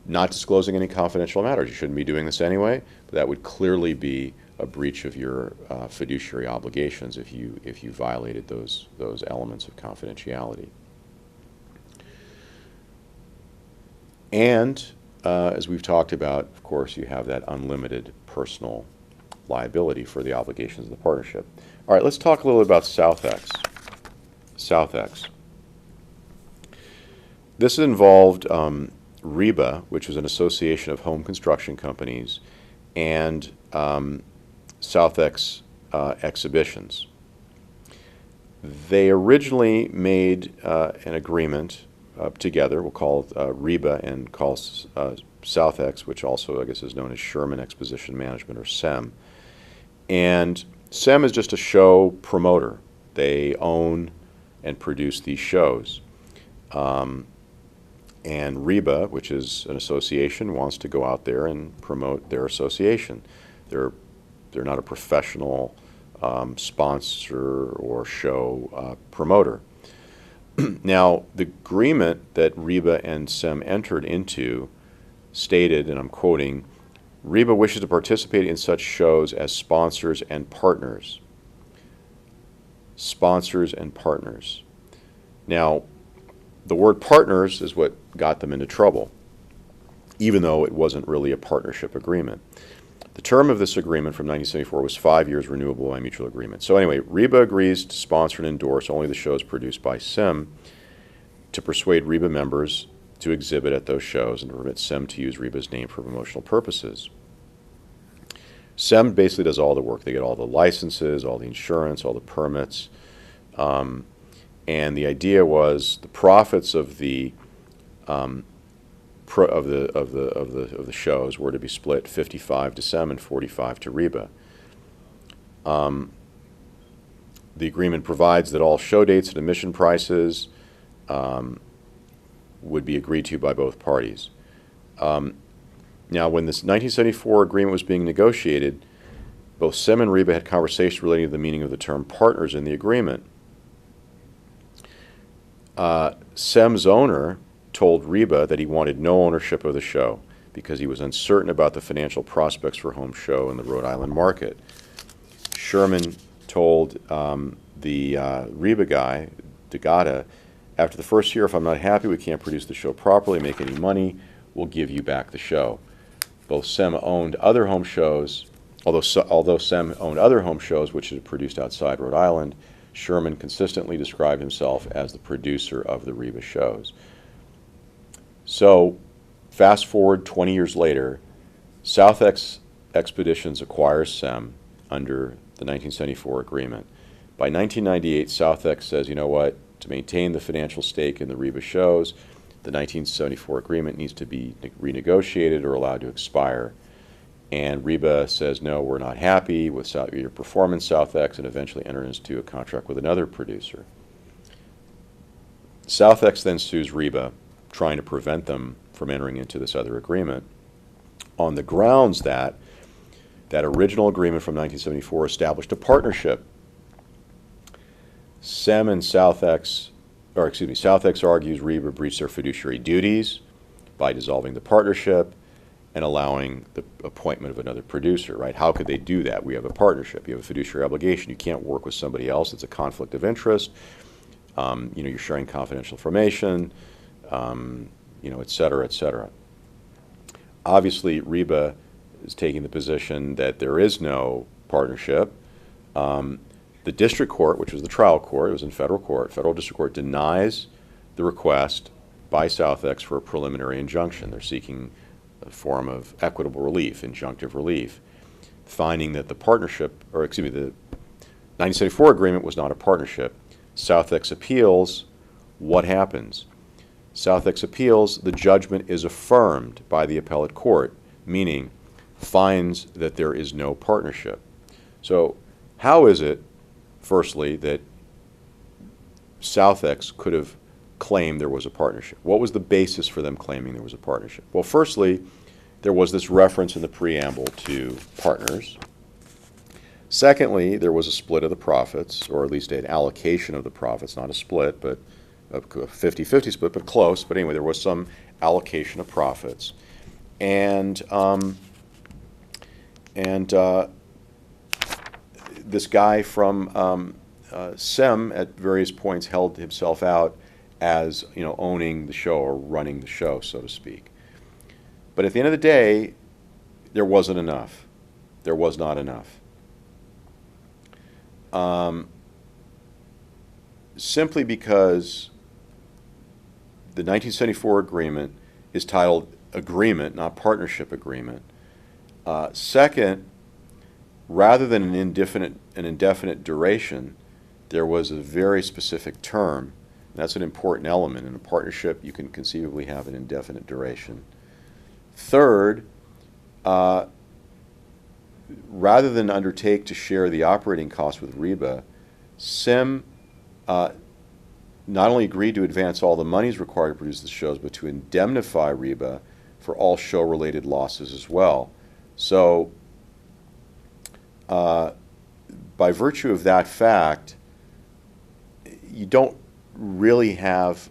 Not disclosing any confidential matters. You shouldn't be doing this anyway, but that would clearly be a breach of your fiduciary obligations if you violated those elements of confidentiality. And as we've talked about, of course, you have that unlimited personal liability for the obligations of the partnership. All right, let's talk a little bit about SouthX. SouthX. This involved REBA, which was an association of home construction companies, and SouthX exhibitions. They originally made an agreement together. We'll call it REBA and call SouthX, which also I guess is known as Sherman Exposition Management, or SEM. And SEM is just a show promoter. They own and produce these shows. And REBA, which is an association, wants to go out there and promote their association. They're not a professional sponsor or show promoter. Now, the agreement that REBA and SEM entered into stated, and I'm quoting, REBA wishes to participate in such shows as sponsors and partners. Sponsors and partners. Now, the word partners is what got them into trouble, even though it wasn't really a partnership agreement. The term of this agreement from 1974 was 5 years, renewable by mutual agreement. So anyway, REBA agrees to sponsor and endorse only the shows produced by SEM to persuade REBA members to exhibit at those shows and to permit SEM to use REBA's name for promotional purposes. SEM basically does all the work. They get all the licenses, all the insurance, all the permits. And the idea was the profits of the shows were to be split 55 to SEM and 45 to REBA. The agreement provides that all show dates and admission prices would be agreed to by both parties. Now, when this 1974 agreement was being negotiated, both SEM and REBA had conversations relating to the meaning of the term partners in the agreement. SEM's owner told REBA that he wanted no ownership of the show because he was uncertain about the financial prospects for home show in the Rhode Island market. Sherman told the REBA guy, DeGata, after the first year, if I'm not happy, we can't produce the show properly, make any money, we'll give you back the show. Both SEM owned other home shows, although SEM owned other home shows which had produced outside Rhode Island, Sherman consistently described himself as the producer of the REBA shows. So, fast forward 20 years later, SouthX Expeditions acquires SEM under the 1974 agreement. By 1998, SouthX says, you know what, to maintain the financial stake in the REBA shows, the 1974 agreement needs to be renegotiated or allowed to expire. And REBA says, no, we're not happy with your performance, SouthX, and eventually enter into a contract with another producer. SouthX then sues REBA, trying to prevent them from entering into this other agreement, on the grounds that that original agreement from 1974 established a partnership. SEM and SouthX, SouthX argues REBA breached their fiduciary duties by dissolving the partnership and allowing the appointment of another producer, right? How could they do that? We have a partnership. You have a fiduciary obligation. You can't work with somebody else. It's a conflict of interest. You're sharing confidential information, et cetera, et cetera. Obviously, REBA is taking the position that there is no partnership. The district court, which was the trial court, it was in federal court, federal district court denies the request by SouthX for a preliminary injunction. They're seeking a form of equitable relief, injunctive relief, finding that the 1974 agreement was not a partnership. SouthX appeals. What happens? SouthX appeals. The judgment is affirmed by the appellate court, meaning finds that there is no partnership. So how is it, firstly, that SouthX could have claimed there was a partnership? What was the basis for them claiming there was a partnership? Well, firstly, there was this reference in the preamble to partners. Secondly, there was a split of the profits, or at least an allocation of the profits, not a split, but a 50-50 split, but close. But anyway, there was some allocation of profits. And this guy from SEM at various points held himself out as, you know, owning the show or running the show, so to speak. But at the end of the day, there wasn't enough. There was not enough. Simply because the 1974 agreement is titled agreement, not partnership agreement. Second, rather than an indefinite duration, there was a very specific term. That's an important element. In a partnership, you can conceivably have an indefinite duration. Third, rather than undertake to share the operating costs with REBA, SEM not only agreed to advance all the monies required to produce the shows, but to indemnify REBA for all show-related losses as well. So, by virtue of that fact, you don't really have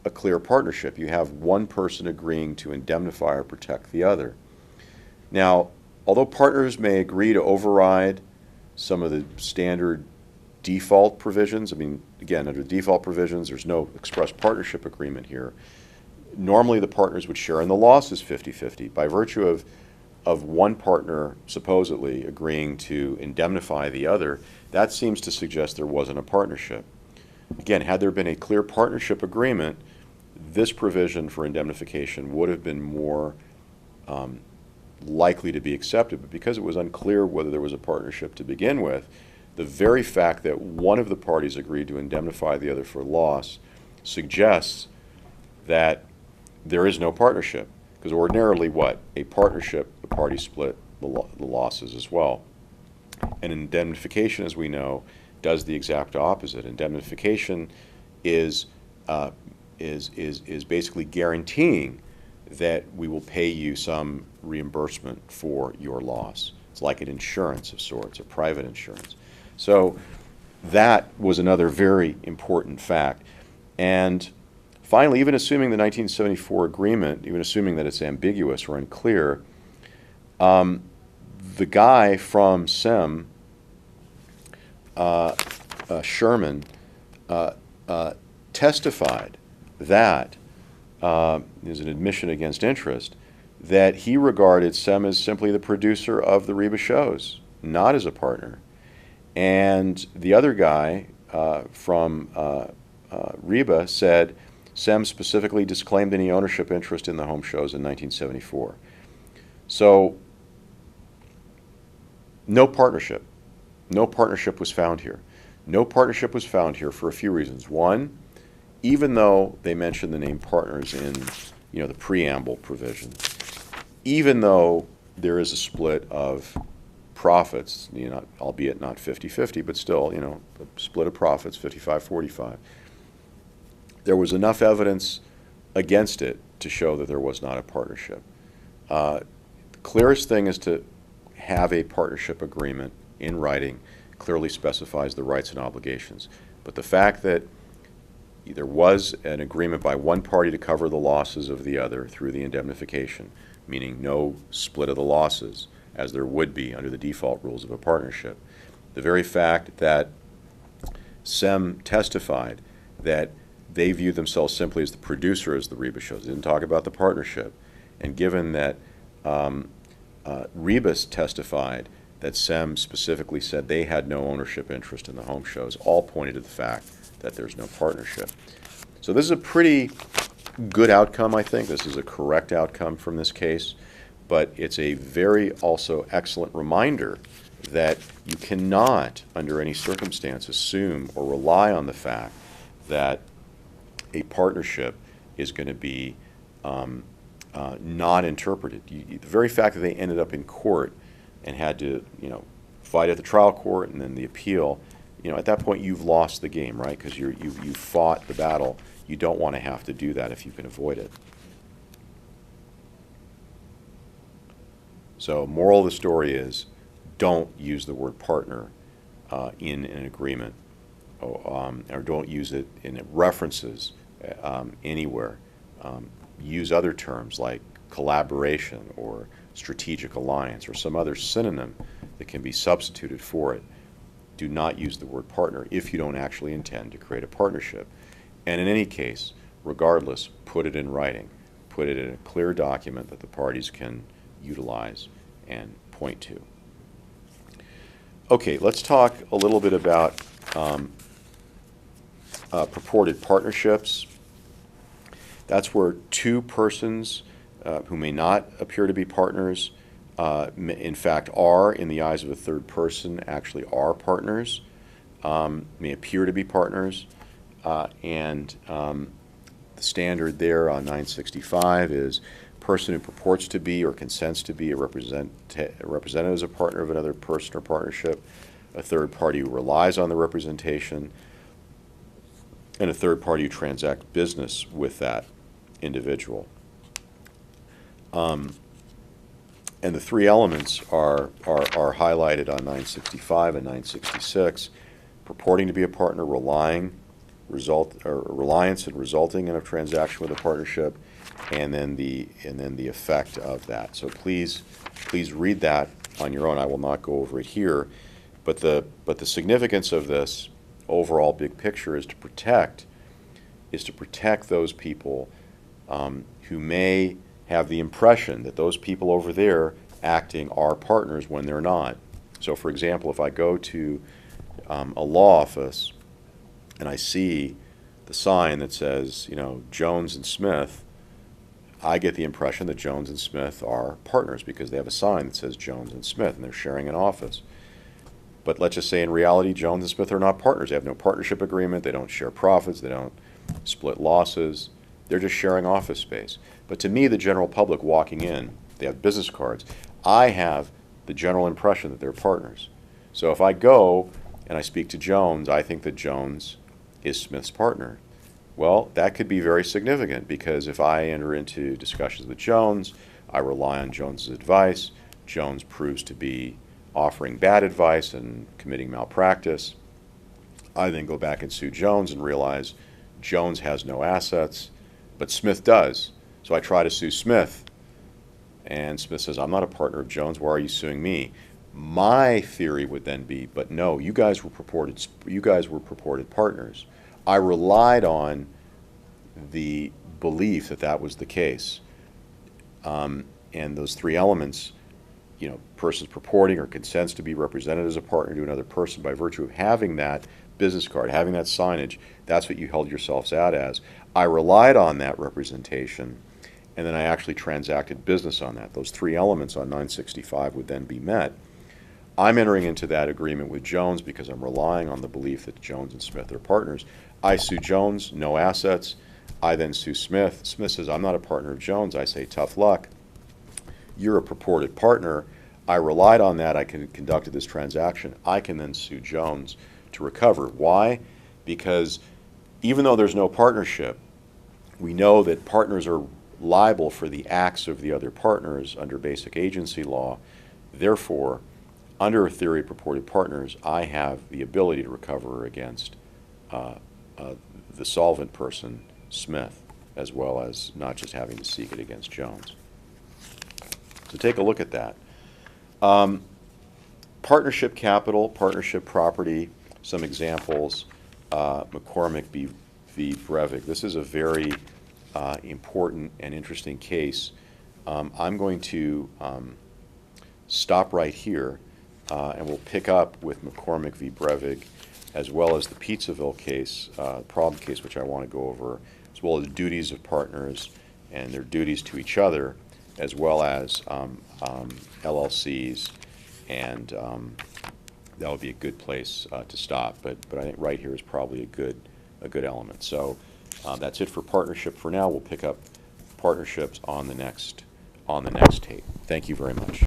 a clear partnership. You have one person agreeing to indemnify or protect the other. Now, although partners may agree to override some of the standard default provisions, I mean, again, under the default provisions, there's no express partnership agreement here. Normally, the partners would share in the losses 50-50. By virtue of one partner supposedly agreeing to indemnify the other, that seems to suggest there wasn't a partnership. Again, had there been a clear partnership agreement, this provision for indemnification would have been more likely to be accepted. But because it was unclear whether there was a partnership to begin with, the very fact that one of the parties agreed to indemnify the other for loss suggests that there is no partnership. Because ordinarily, what? A partnership, the parties split the losses as well. And indemnification, as we know, does the exact opposite. Indemnification is basically guaranteeing that we will pay you some reimbursement for your loss. It's like an insurance of sorts, a private insurance. So that was another very important fact. And finally, even assuming the 1974 agreement, even assuming that it's ambiguous or unclear, the guy from SEM, Sherman, testified that, there's an admission against interest, that he regarded SEM as simply the producer of the REBA shows, not as a partner. And the other guy from REBA said SEM specifically disclaimed any ownership interest in the home shows in 1974. So no partnership. No partnership was found here. No partnership was found here for a few reasons. One, even though they mentioned the name partners in, you know, the preamble provision, even though there is a split of profits, you know, albeit not 50-50, but still, you know, a split of profits, 55-45, there was enough evidence against it to show that there was not a partnership. The clearest thing is to have a partnership agreement in writing, clearly specifies the rights and obligations. But the fact that there was an agreement by one party to cover the losses of the other through the indemnification, meaning no split of the losses, as there would be under the default rules of a partnership. The very fact that SEM testified that they viewed themselves simply as the producer as the REBA shows, didn't talk about the partnership, and given that REBA testified that SEM specifically said they had no ownership interest in the home shows, all pointed to the fact that there's no partnership. So this is a pretty good outcome, I think. This is a correct outcome from this case, but it's a very also excellent reminder that you cannot, under any circumstance, assume or rely on the fact that a partnership is going to be not interpreted. The very fact that they ended up in court and had to, you know, fight at the trial court and then the appeal, you know, at that point you've lost the game, right? Because you fought the battle. You don't want to have to do that if you can avoid it. So moral of the story is, don't use the word partner in an agreement, or don't use it in references anywhere. Use other terms like collaboration or strategic alliance or some other synonym that can be substituted for it. Do not use the word partner if you don't actually intend to create a partnership. And in any case, regardless, put it in writing. Put it in a clear document that the parties can utilize and point to. Okay, let's talk a little bit about purported partnerships. That's where two persons who may not appear to be partners, in fact are, in the eyes of a third person, actually are partners, may appear to be partners, and the standard there on 965 is person who purports to be or consents to be represented as a partner of another person or partnership, a third party who relies on the representation, and a third party who transacts business with that individual. And the three elements are highlighted on 965 and 966: purporting to be a partner, reliance and resulting in a transaction with a partnership, and then the effect of that. So please read that on your own. I will not go over it here, but the significance of this overall big picture is to protect those people who may have the impression that those people over there acting are partners when they're not. So for example, if I go to a law office and I see the sign that says, Jones and Smith, I get the impression that Jones and Smith are partners because they have a sign that says Jones and Smith and they're sharing an office. But let's just say in reality, Jones and Smith are not partners. They have no partnership agreement. They don't share profits. They don't split losses. They're just sharing office space. But to me, the general public walking in, they have business cards. I have the general impression that they're partners. So if I go and I speak to Jones, I think that Jones is Smith's partner. Well, that could be very significant because if I enter into discussions with Jones, I rely on Jones's advice. Jones proves to be offering bad advice and committing malpractice. I then go back and sue Jones and realize Jones has no assets, but Smith does. So I try to sue Smith, and Smith says, I'm not a partner of Jones. Why are you suing me? My theory would then be, but no, you guys were purported partners. I relied on the belief that that was the case. And those three elements, persons purporting or consents to be represented as a partner to another person by virtue of having that business card, having that signage, that's what you held yourselves out as. I relied on that representation, and then I actually transacted business on that. Those three elements on 965 would then be met. I'm entering into that agreement with Jones because I'm relying on the belief that Jones and Smith are partners. I sue Jones, no assets. I then sue Smith. Smith says, I'm not a partner of Jones. I say, tough luck. You're a purported partner. I relied on that. I conducted this transaction. I can then sue Jones to recover. Why? Because even though there's no partnership, we know that partners are liable for the acts of the other partners under basic agency law. Therefore, under a theory of purported partners, I have the ability to recover against the solvent person, Smith, as well as not just having to seek it against Jones. So take a look at that. Partnership capital, partnership property, some examples. McCormick v. Brevig. This is a very important and interesting case. I'm going to stop right here, and we'll pick up with McCormick v. Brevig, as well as the Pizzaville case, problem case, which I want to go over, as well as duties of partners and their duties to each other, as well as LLCs, and that would be a good place to stop. But I think right here is probably a good element. So that's it for partnership for now. We'll pick up partnerships on the next tape. Thank you very much.